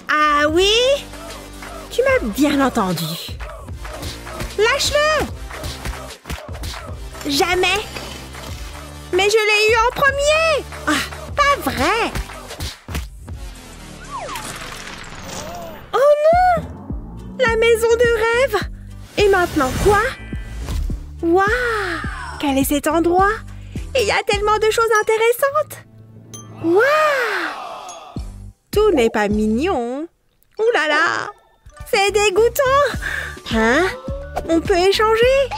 Ah oui? Tu m'as bien entendu. Lâche-le. Jamais. Mais je l'ai eu en premier. Pas vrai. Oh non! La maison de rêve. Et maintenant quoi? Waouh! Quel est cet endroit? Et il y a tellement de choses intéressantes. Waouh! Tout n'est pas mignon. Ouh là là! C'est dégoûtant. Hein? On peut échanger?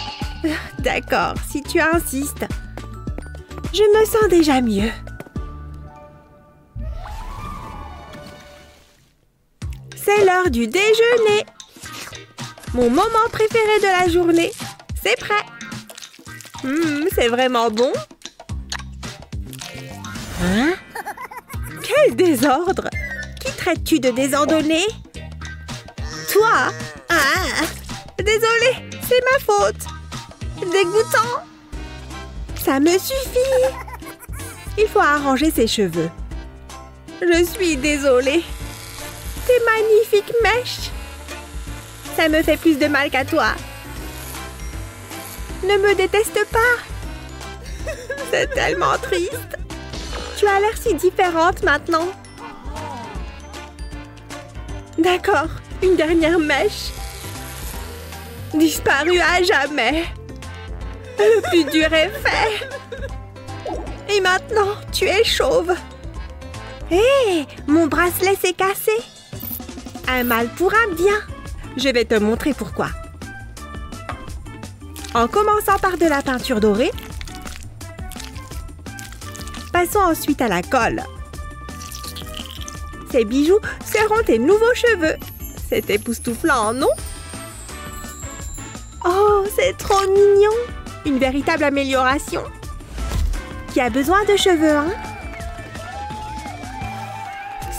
D'accord, si tu insistes. Je me sens déjà mieux. C'est l'heure du déjeuner. Mon moment préféré de la journée. C'est prêt. C'est vraiment bon. Hein? Quel désordre! Qui traites-tu de désordonné? Toi? Désolée, c'est ma faute. Dégoûtant. Ça me suffit. Il faut arranger ses cheveux. Je suis désolée. Tes magnifiques mèches. Ça me fait plus de mal qu'à toi. Ne me déteste pas. C'est tellement triste. Tu as l'air si différente maintenant. D'accord, une dernière mèche. Disparue à jamais. Le plus dur est fait. Et maintenant, tu es chauve. Hé, mon bracelet s'est cassé. Un mal pour un bien. Je vais te montrer pourquoi. En commençant par de la peinture dorée, passons ensuite à la colle. Ces bijoux seront tes nouveaux cheveux. C'est époustouflant, non? Oh, c'est trop mignon! Une véritable amélioration. Qui a besoin de cheveux, hein?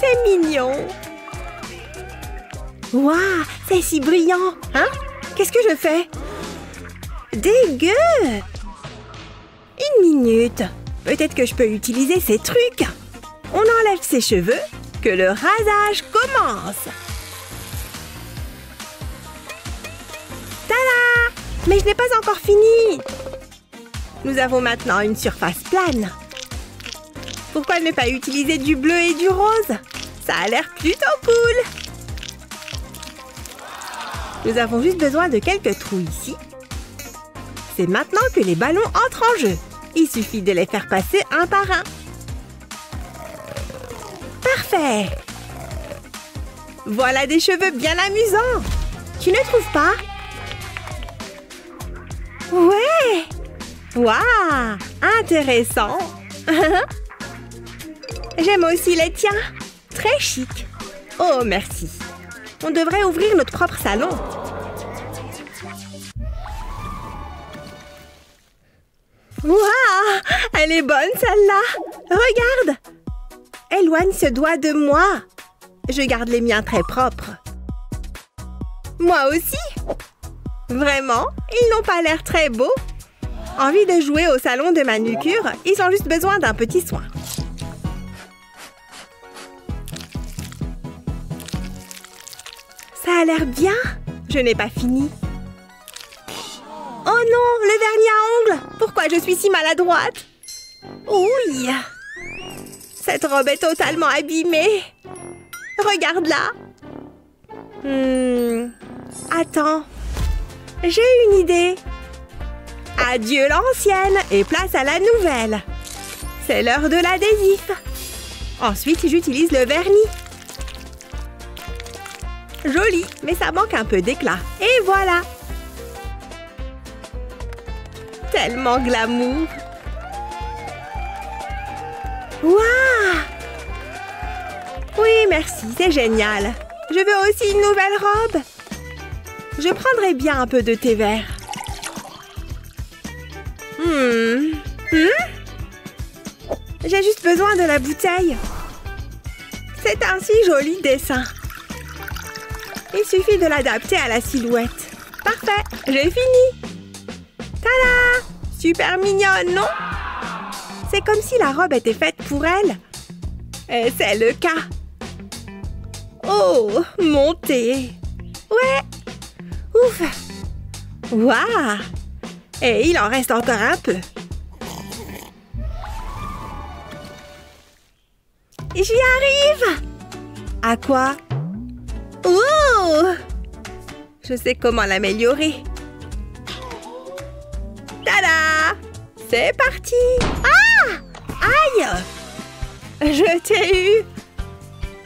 C'est mignon! Waouh, c'est si brillant! Hein? Qu'est-ce que je fais? Dégueu! Une minute. Peut-être que je peux utiliser ces trucs. On enlève ses cheveux, que le rasage commence. Tada! Mais je n'ai pas encore fini. Nous avons maintenant une surface plane. Pourquoi ne pas utiliser du bleu et du rose? Ça a l'air plutôt cool. Nous avons juste besoin de quelques trous ici. C'est maintenant que les ballons entrent en jeu. Il suffit de les faire passer un par un. Parfait! Voilà des cheveux bien amusants. Tu ne trouves pas? Ouais! Waouh! Intéressant! J'aime aussi les tiens. Très chic. Oh, merci. On devrait ouvrir notre propre salon. Waouh! Elle est bonne, celle-là! Regarde! Éloigne ce doigt de moi. Je garde les miens très propres. Moi aussi? Vraiment? Ils n'ont pas l'air très beaux. Envie de jouer au salon de manucure? Ils ont juste besoin d'un petit soin. Ça a l'air bien. Je n'ai pas fini. Oh non, le vernis à ongles! Pourquoi je suis si maladroite? Oui! Cette robe est totalement abîmée. Regarde-la. Attends. J'ai une idée. Adieu l'ancienne et place à la nouvelle. C'est l'heure de l'adhésif. Ensuite, j'utilise le vernis. Joli, mais ça manque un peu d'éclat. Et voilà. Tellement glamour. Waouh! Oui, merci, c'est génial. Je veux aussi une nouvelle robe. Je prendrais bien un peu de thé vert. J'ai juste besoin de la bouteille. C'est un si joli dessin. Il suffit de l'adapter à la silhouette. Parfait, j'ai fini. Tada! Super mignonne, non? C'est comme si la robe était faite pour elle. Et c'est le cas. Oh, mon thé. Ouais. Ouf. Waouh. Et il en reste encore un peu. J'y arrive. À quoi? Oh! Je sais comment l'améliorer. Tada! C'est parti! Ah! Aïe! Je t'ai eu!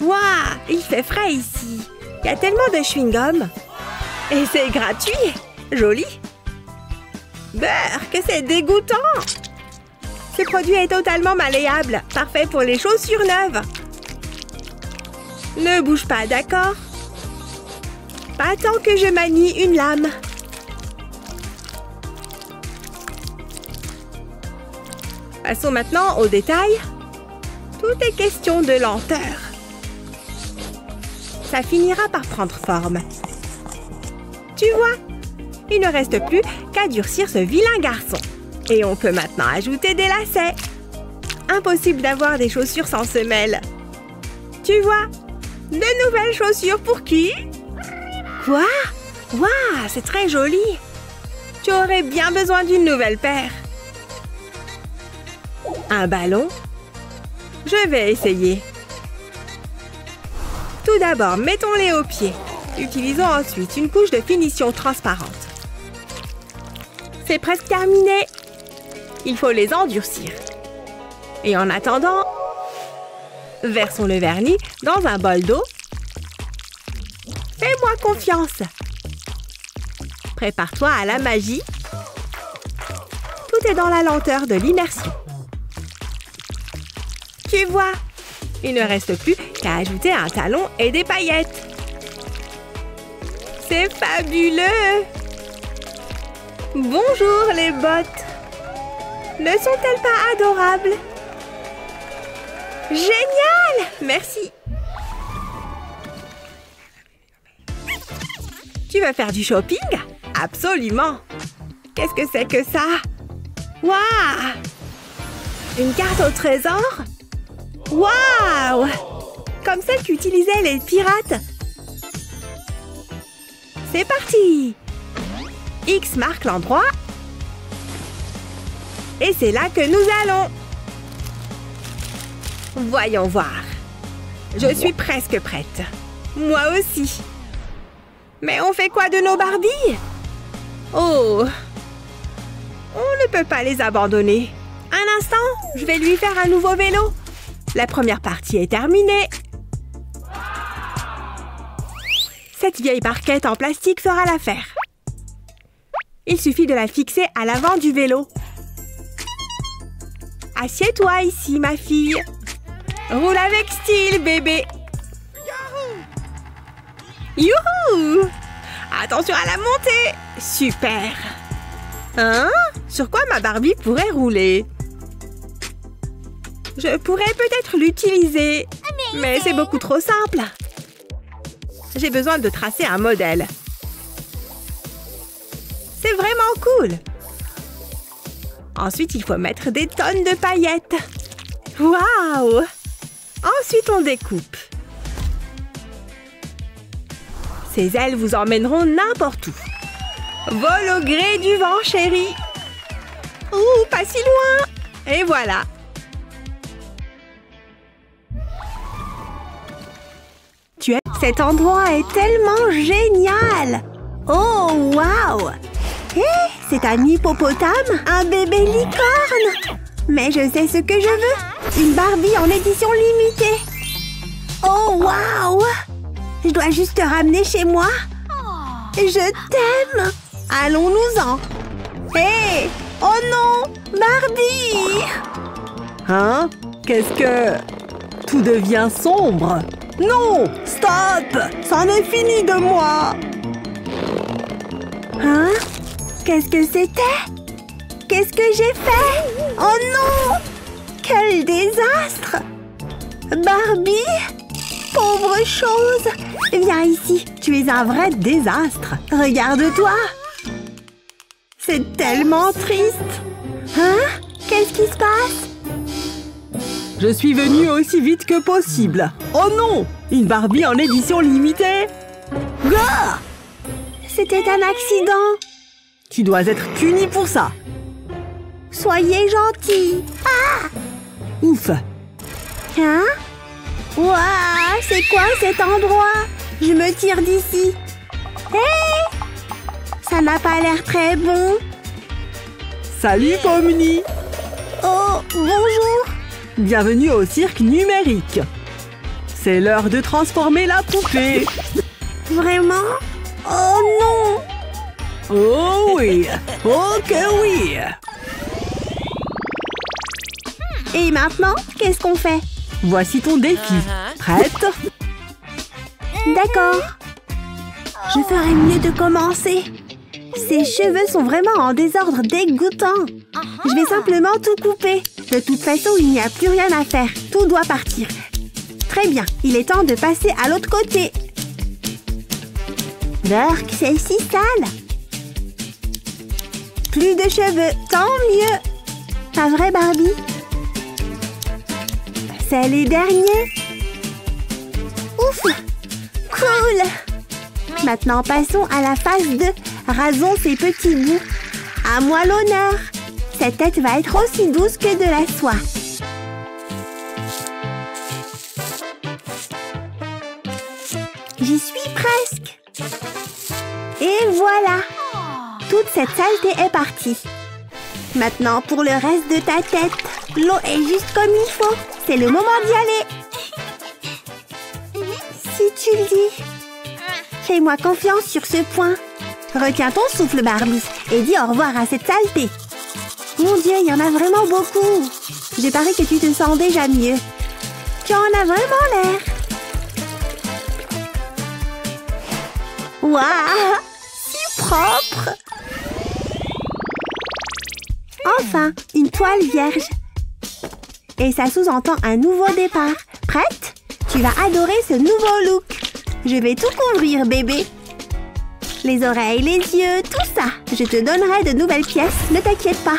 Waouh! Il fait frais ici. Il y a tellement de chewing-gum. Et c'est gratuit. Joli. Beurre, que c'est dégoûtant! Ce produit est totalement malléable. Parfait pour les chaussures neuves. Ne bouge pas, d'accord? Pas tant que je manie une lame. Passons maintenant aux détails. Tout est question de lenteur. Ça finira par prendre forme. Tu vois, il ne reste plus qu'à durcir ce vilain garçon. Et on peut maintenant ajouter des lacets. Impossible d'avoir des chaussures sans semelles. Tu vois, de nouvelles chaussures pour qui? Quoi? Waouh, c'est très joli. Tu aurais bien besoin d'une nouvelle paire. Un ballon? Je vais essayer. Tout d'abord, mettons-les aux pieds. Utilisons ensuite une couche de finition transparente. C'est presque terminé. Il faut les endurcir. Et en attendant, versons le vernis dans un bol d'eau. Fais-moi confiance. Prépare-toi à la magie. Tout est dans la lenteur de l'immersion. Tu vois, il ne reste plus qu'à ajouter un talon et des paillettes. C'est fabuleux! Bonjour les bottes! Ne sont-elles pas adorables? Génial! Merci! Tu veux faire du shopping? Absolument! Qu'est-ce que c'est que ça? Waouh! Une carte au trésor? Waouh! Comme celle qu'utilisaient les pirates. C'est parti! X marque l'endroit. Et c'est là que nous allons. Voyons voir. Je suis presque prête. Moi aussi. Mais on fait quoi de nos Barbies? Oh! On ne peut pas les abandonner. Un instant, je vais lui faire un nouveau vélo. La première partie est terminée. Cette vieille barquette en plastique fera l'affaire. Il suffit de la fixer à l'avant du vélo. Assieds-toi ici, ma fille. Roule avec style, bébé. Youhou! Attention à la montée. Super. Hein? Sur quoi ma Barbie pourrait rouler? Je pourrais peut-être l'utiliser. Mais c'est beaucoup trop simple. J'ai besoin de tracer un modèle. C'est vraiment cool. Ensuite, il faut mettre des tonnes de paillettes. Waouh! Ensuite, on découpe. Ces ailes vous emmèneront n'importe où. Vol au gré du vent, chérie. Ouh, pas si loin. Et voilà. Cet endroit est tellement génial! Oh, waouh! Hé, c'est un hippopotame, un bébé licorne! Mais je sais ce que je veux! Une Barbie en édition limitée! Oh, waouh! Je dois juste te ramener chez moi! Je t'aime! Allons-nous-en! Hé! Oh non! Barbie! Hein? Qu'est-ce que... Tout devient sombre. Non! Stop! C'en est fini de moi! Hein? Qu'est-ce que c'était? Qu'est-ce que j'ai fait? Oh non! Quel désastre! Barbie? Pauvre chose! Viens ici, tu es un vrai désastre. Regarde-toi! C'est tellement triste! Hein? Qu'est-ce qui se passe? Je suis venue aussi vite que possible. Oh non! Une Barbie en édition limitée! Gah! C'était un accident! Tu dois être puni pour ça! Soyez gentil! Ah! Ouf! Hein? Ouah! C'est quoi cet endroit? Je me tire d'ici! Hé! Ça n'a pas l'air très bon! Salut, Pomni! Oh, bonjour! Bienvenue au cirque numérique! C'est l'heure de transformer la poupée! Vraiment? Oh non! Oh oui! Oh que oui! Et maintenant, qu'est-ce qu'on fait? Voici ton défi. Prête? D'accord. Je ferais mieux de commencer. Ses cheveux sont vraiment en désordre dégoûtant. Je vais simplement tout couper. De toute façon, il n'y a plus rien à faire. Tout doit partir. Très bien, il est temps de passer à l'autre côté. Burk, c'est si sale. Plus de cheveux, tant mieux. Pas vrai, Barbie? C'est les derniers. Ouf! Cool! Maintenant, passons à la phase 2. Rasons ces petits bouts. À moi l'honneur. Cette tête va être aussi douce que de la soie. J'y suis presque. Et voilà. Toute cette saleté est partie. Maintenant, pour le reste de ta tête. L'eau est juste comme il faut. C'est le moment d'y aller. Si tu le dis. Fais-moi confiance sur ce point. Retiens ton souffle, Barbie, et dis au revoir à cette saleté. Mon Dieu, il y en a vraiment beaucoup. J'ai parié que tu te sens déjà mieux. Tu en as vraiment l'air. Waouh, si propre. Enfin, une toile vierge. Et ça sous-entend un nouveau départ. Prête? Tu vas adorer ce nouveau look. Je vais tout couvrir, bébé. Les oreilles, les yeux, tout ça. Je te donnerai de nouvelles pièces, ne t'inquiète pas.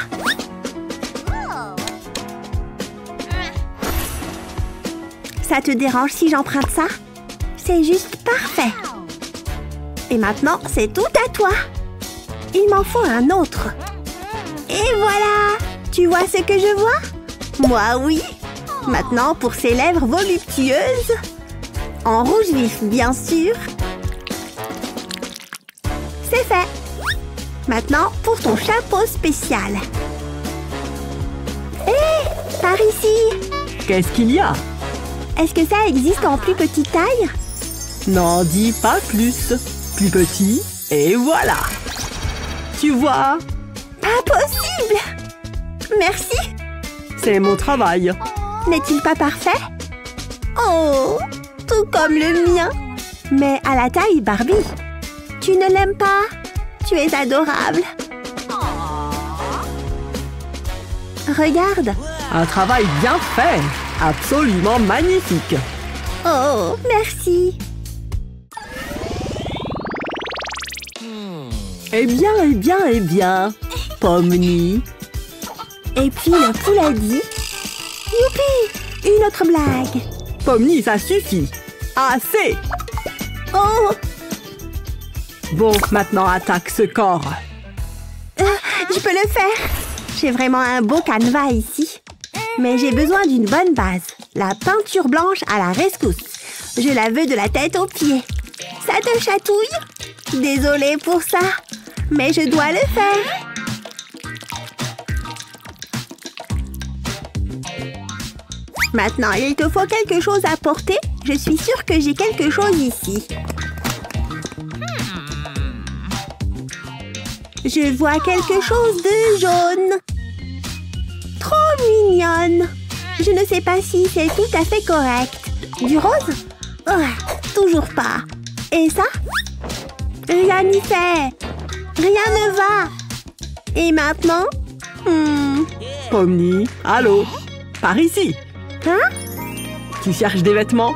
Ça te dérange si j'emprunte ça? C'est juste parfait. Et maintenant, c'est tout à toi. Il m'en faut un autre. Et voilà! Tu vois ce que je vois? Moi, oui. Maintenant, pour ses lèvres voluptueuses. En rouge vif, bien sûr. C'est fait. Maintenant, pour ton chapeau spécial. Hé! Par ici! Qu'est-ce qu'il y a? Est-ce que ça existe en plus petite taille? N'en dis pas plus. Plus petit, et voilà. Tu vois? Pas possible! Merci! C'est mon travail. N'est-il pas parfait? Oh! Tout comme le mien. Mais à la taille Barbie. Tu ne l'aimes pas? Tu es adorable. Regarde. Un travail bien fait. Absolument magnifique. Oh, merci. Eh bien. Pomni. Et puis le poulet dit... Youpi! Une autre blague. Pomni, ça suffit. Assez. Oh! Bon, maintenant attaque ce corps. Je peux le faire. J'ai vraiment un beau canevas ici. Mais j'ai besoin d'une bonne base. La peinture blanche à la rescousse. Je la veux de la tête aux pieds. Ça te chatouille? Désolée pour ça, mais je dois le faire. Maintenant, il te faut quelque chose à porter. Je suis sûre que j'ai quelque chose ici. Je vois quelque chose de jaune. Trop mignonne. Je ne sais pas si c'est tout à fait correct. Du rose? Oh, toujours pas. Et ça? Rien n'y fait. Rien ne va. Et maintenant? Pomni, allô? Par ici. Hein? Tu cherches des vêtements?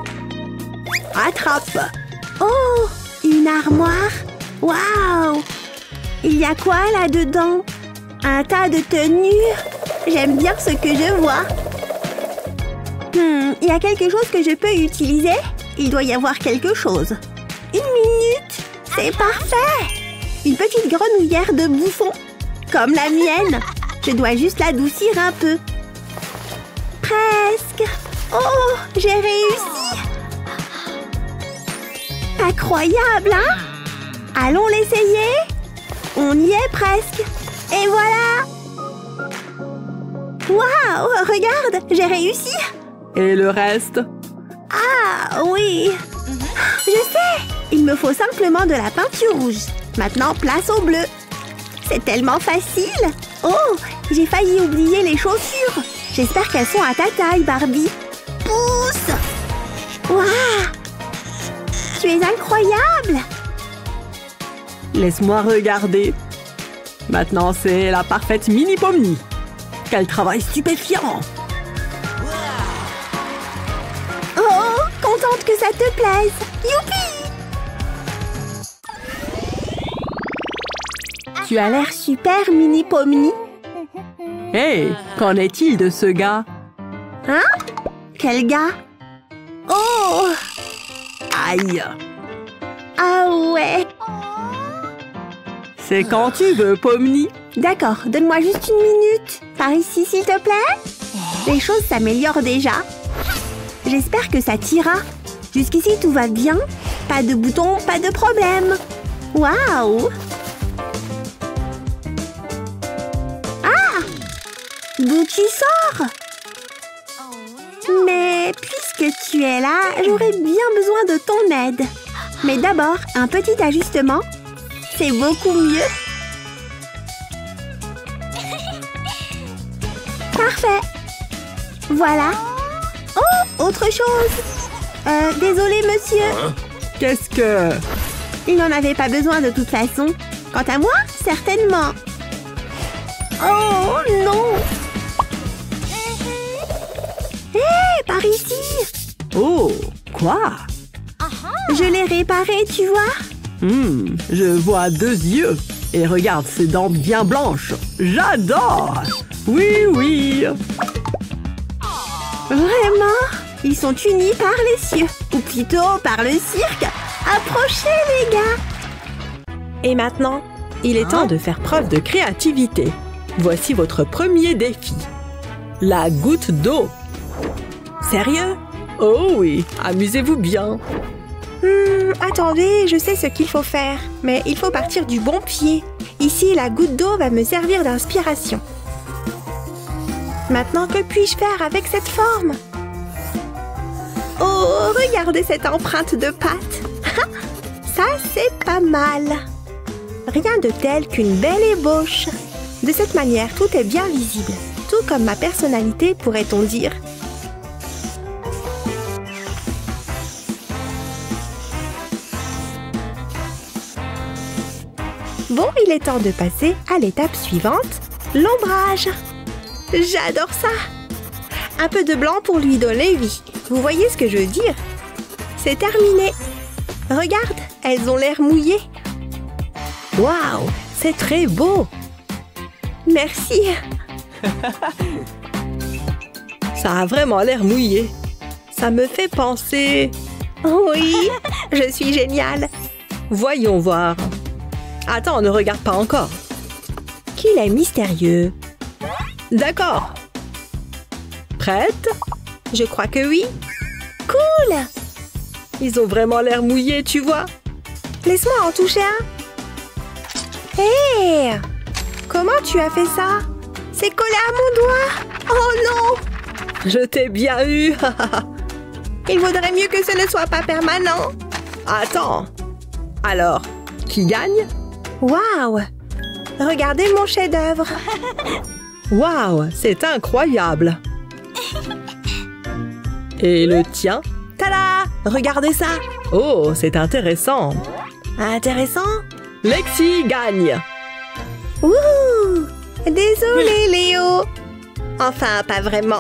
Attrape. Oh, une armoire. Waouh! Il y a quoi là-dedans? Un tas de tenues. J'aime bien ce que je vois. Il y a quelque chose que je peux utiliser? Il doit y avoir quelque chose. Une minute. C'est parfait. Une petite grenouillère de bouffon. Comme la mienne. Je dois juste l'adoucir un peu. Presque. Oh, j'ai réussi. Incroyable, hein? Allons l'essayer. On y est presque. Et voilà. Waouh, regarde, j'ai réussi. Et le reste? Ah, oui. Je sais. Il me faut simplement de la peinture rouge. Maintenant, place au bleu. C'est tellement facile. Oh, j'ai failli oublier les chaussures. J'espère qu'elles sont à ta taille, Barbie. Pousse. Waouh. Tu es incroyable. Laisse-moi regarder. Maintenant, c'est la parfaite mini Pomni. Quel travail stupéfiant! Oh, contente que ça te plaise. Youpi! Tu as l'air super, mini Pomni. Hey, qu'en est-il de ce gars? Hein? Quel gars? Oh! Aïe! Ah ouais! C'est quand tu veux, Pomni. D'accord, donne-moi juste une minute. Par ici, s'il te plaît. Les choses s'améliorent déjà. J'espère que ça t'ira. Jusqu'ici, tout va bien. Pas de boutons, pas de problème. Waouh! Ah! D'où tu sors? Mais puisque tu es là, j'aurais bien besoin de ton aide. Mais d'abord, un petit ajustement. C'est beaucoup mieux. Parfait. Voilà. Oh, autre chose. Désolé, monsieur. Qu'est-ce que... Il n'en avait pas besoin de toute façon. Quant à moi, certainement. Oh, non. Hé, par ici. Oh, quoi? Je l'ai réparé, tu vois. Je vois 2 yeux. Et regarde ces dents bien blanches. J'adore! Oui, oui! Vraiment? Ils sont unis par les cieux. Ou plutôt par le cirque. Approchez, les gars. Et maintenant, il est temps de faire preuve de créativité. Voici votre premier défi. La goutte d'eau. Sérieux? Oh oui, amusez-vous bien. Attendez, je sais ce qu'il faut faire. Mais il faut partir du bon pied. Ici, la goutte d'eau va me servir d'inspiration. Maintenant, que puis-je faire avec cette forme? Oh, regardez cette empreinte de pâte. Ça, c'est pas mal. Rien de tel qu'une belle ébauche. De cette manière, tout est bien visible. Tout comme ma personnalité, pourrait-on dire. Bon, il est temps de passer à l'étape suivante, l'ombrage. J'adore ça. Un peu de blanc pour lui donner vie. Vous voyez ce que je veux dire? C'est terminé. Regarde, elles ont l'air mouillées. Waouh, c'est très beau. Merci. Ça a vraiment l'air mouillé. Ça me fait penser... Oui, je suis géniale. Voyons voir. Attends, ne regarde pas encore. Qu'il est mystérieux. D'accord. Prête? Je crois que oui. Cool. Ils ont vraiment l'air mouillés, tu vois. Laisse-moi en toucher un. Hé! Comment tu as fait ça? C'est collé à mon doigt. Oh non! Je t'ai bien eu. Il vaudrait mieux que ce ne soit pas permanent. Attends. Alors, qui gagne? Waouh! Regardez mon chef-d'œuvre. Waouh, c'est incroyable. Et le tien? Tada! Regardez ça. Oh, c'est intéressant. Intéressant? Lexi gagne. Ouh! Désolé, Léo. Enfin, pas vraiment.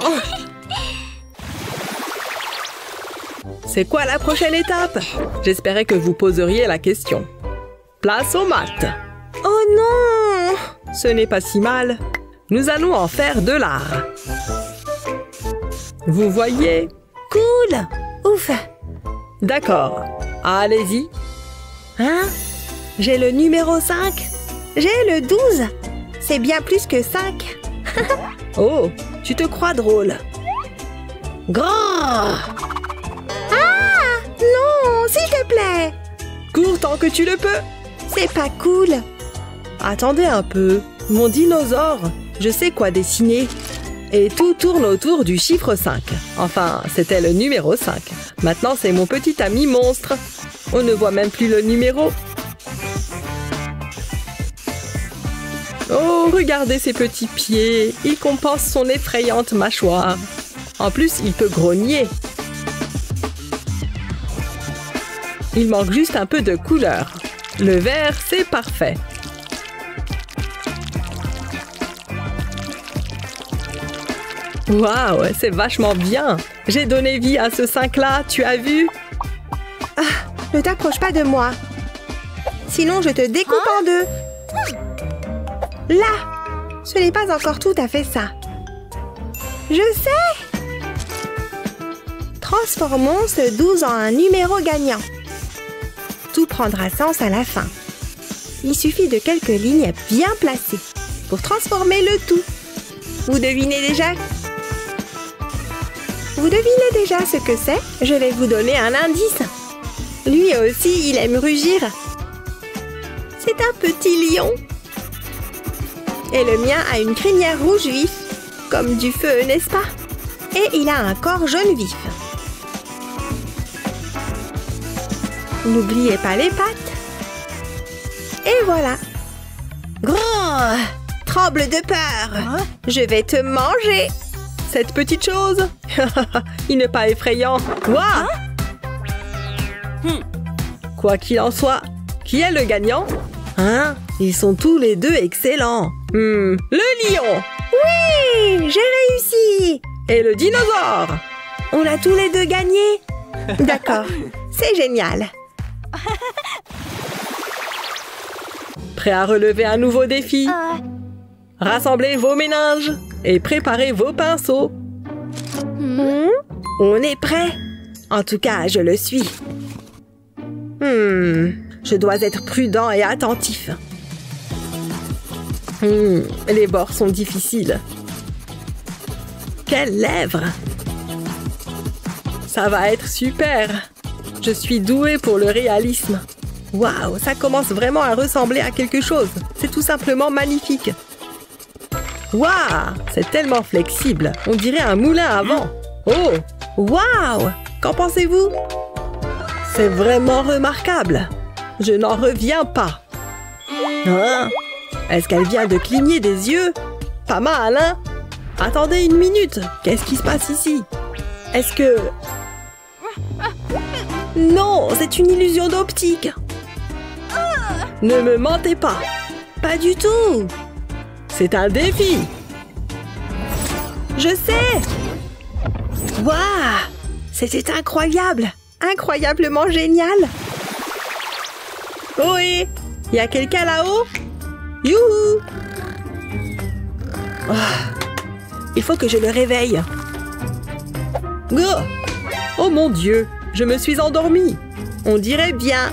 C'est quoi la prochaine étape? J'espérais que vous poseriez la question. Place aux maths. Oh non! Ce n'est pas si mal. Nous allons en faire de l'art. Vous voyez? Cool! Ouf! D'accord. Allez-y. Hein? J'ai le numéro 5. J'ai le 12. C'est bien plus que 5. Oh, tu te crois drôle. Grand! Ah! Non, s'il te plaît! Cours tant que tu le peux. C'est pas cool. Attendez un peu. Mon dinosaure, je sais quoi dessiner. Et tout tourne autour du chiffre 5. Enfin, c'était le numéro 5. Maintenant, c'est mon petit ami monstre. On ne voit même plus le numéro. Oh, regardez ses petits pieds. Il compense son effrayante mâchoire. En plus, il peut grogner. Il manque juste un peu de couleur. Le vert, c'est parfait. Waouh, c'est vachement bien. J'ai donné vie à ce 5-là, tu as vu? Ah, ne t'approche pas de moi. Sinon, je te découpe en deux. Là, ce n'est pas encore tout à fait ça. Je sais. Transformons ce 12 en un numéro gagnant. Tout prendra sens à la fin. Il suffit de quelques lignes bien placées pour transformer le tout. Vous devinez déjà? Vous devinez déjà ce que c'est? Je vais vous donner un indice. Lui aussi, il aime rugir. C'est un petit lion. Et le mien a une crinière rouge vif, comme du feu, n'est-ce pas? Et il a un corps jaune vif. N'oubliez pas les pattes. Et voilà. Grand! Tremble de peur. Je vais te manger. Cette petite chose. Il n'est pas effrayant. Waouh! Quoi qu'il en soit, qui est le gagnant? Hein? Ils sont tous les deux excellents. Le lion! Oui! J'ai réussi! Et le dinosaure! On a tous les deux gagné? D'accord. C'est génial. Prêt à relever un nouveau défi? Rassemblez vos méninges et préparez vos pinceaux. On est prêt. En tout cas, je le suis. Je dois être prudent et attentif. Les bords sont difficiles. Quelles lèvres! Ça va être super! Je suis douée pour le réalisme. Waouh, ça commence vraiment à ressembler à quelque chose. C'est tout simplement magnifique. Waouh, c'est tellement flexible. On dirait un moulin à vent. Oh, waouh! Qu'en pensez-vous? C'est vraiment remarquable. Je n'en reviens pas. Hein? Est-ce qu'elle vient de cligner des yeux? Pas mal, hein? Attendez une minute. Qu'est-ce qui se passe ici? Est-ce que... Non, c'est une illusion d'optique. Ne me mentez pas. Pas du tout. C'est un défi. Je sais. Waouh! C'était incroyable. Incroyablement génial. Ohé! Il y a quelqu'un là-haut? Youhou! Il faut que je le réveille. Oh mon Dieu! Je me suis endormie. On dirait bien.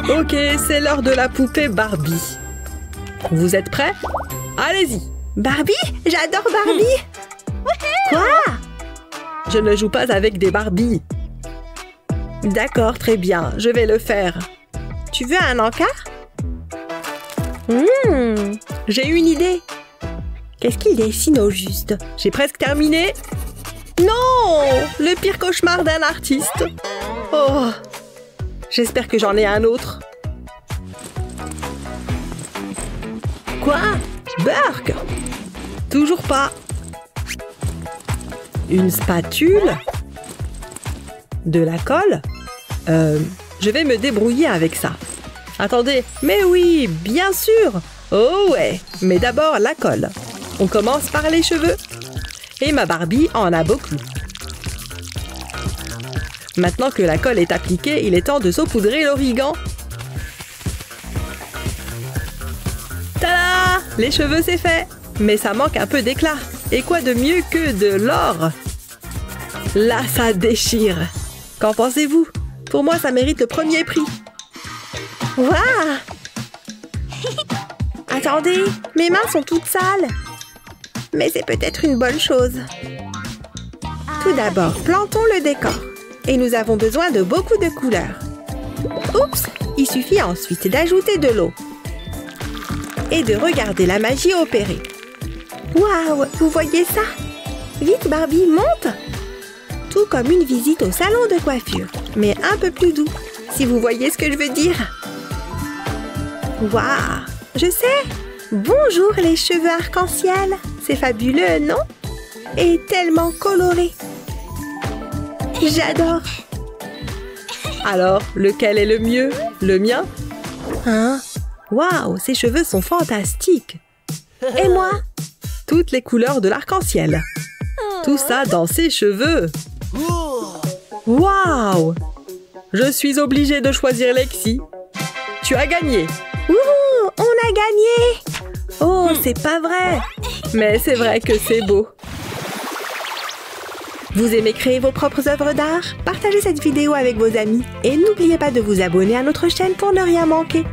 Ok, c'est l'heure de la poupée Barbie. Vous êtes prêts? Allez-y! Barbie? J'adore Barbie! Quoi? Je ne joue pas avec des Barbies. D'accord, très bien, je vais le faire. Tu veux un encart? J'ai une idée. Qu'est-ce qu'il dessine au juste? J'ai presque terminé. Non! Le pire cauchemar d'un artiste. Oh! J'espère que j'en ai un autre. Quoi? Burke? Toujours pas. Une spatule? De la colle? Je vais me débrouiller avec ça. Attendez, mais oui, bien sûr! Oh ouais, mais d'abord la colle. On commence par les cheveux. Et ma Barbie en a beaucoup. Maintenant que la colle est appliquée, il est temps de saupoudrer l'origan. Tada! Les cheveux, c'est fait. Mais ça manque un peu d'éclat. Et quoi de mieux que de l'or? Là, ça déchire. Qu'en pensez-vous? Pour moi, ça mérite le premier prix. Waouh! Attendez, mes mains sont toutes sales. Mais c'est peut-être une bonne chose. Tout d'abord, plantons le décor. Et nous avons besoin de beaucoup de couleurs. Oups! Il suffit ensuite d'ajouter de l'eau. Et de regarder la magie opérer. Waouh! Vous voyez ça? Vite, Barbie, monte! Tout comme une visite au salon de coiffure, mais un peu plus doux, si vous voyez ce que je veux dire. Waouh! Je sais! Bonjour les cheveux arc-en-ciel! C'est fabuleux, non? Et tellement coloré! J'adore! Alors, lequel est le mieux? Le mien? Hein? Waouh, ces cheveux sont fantastiques! Et moi? Toutes les couleurs de l'arc-en-ciel. Tout ça dans ses cheveux. Waouh! Je suis obligée de choisir Lexi. Tu as gagné. Wouhou! On a gagné! Oh, c'est pas vrai! Mais c'est vrai que c'est beau. Vous aimez créer vos propres œuvres d'art? Partagez cette vidéo avec vos amis et n'oubliez pas de vous abonner à notre chaîne pour ne rien manquer.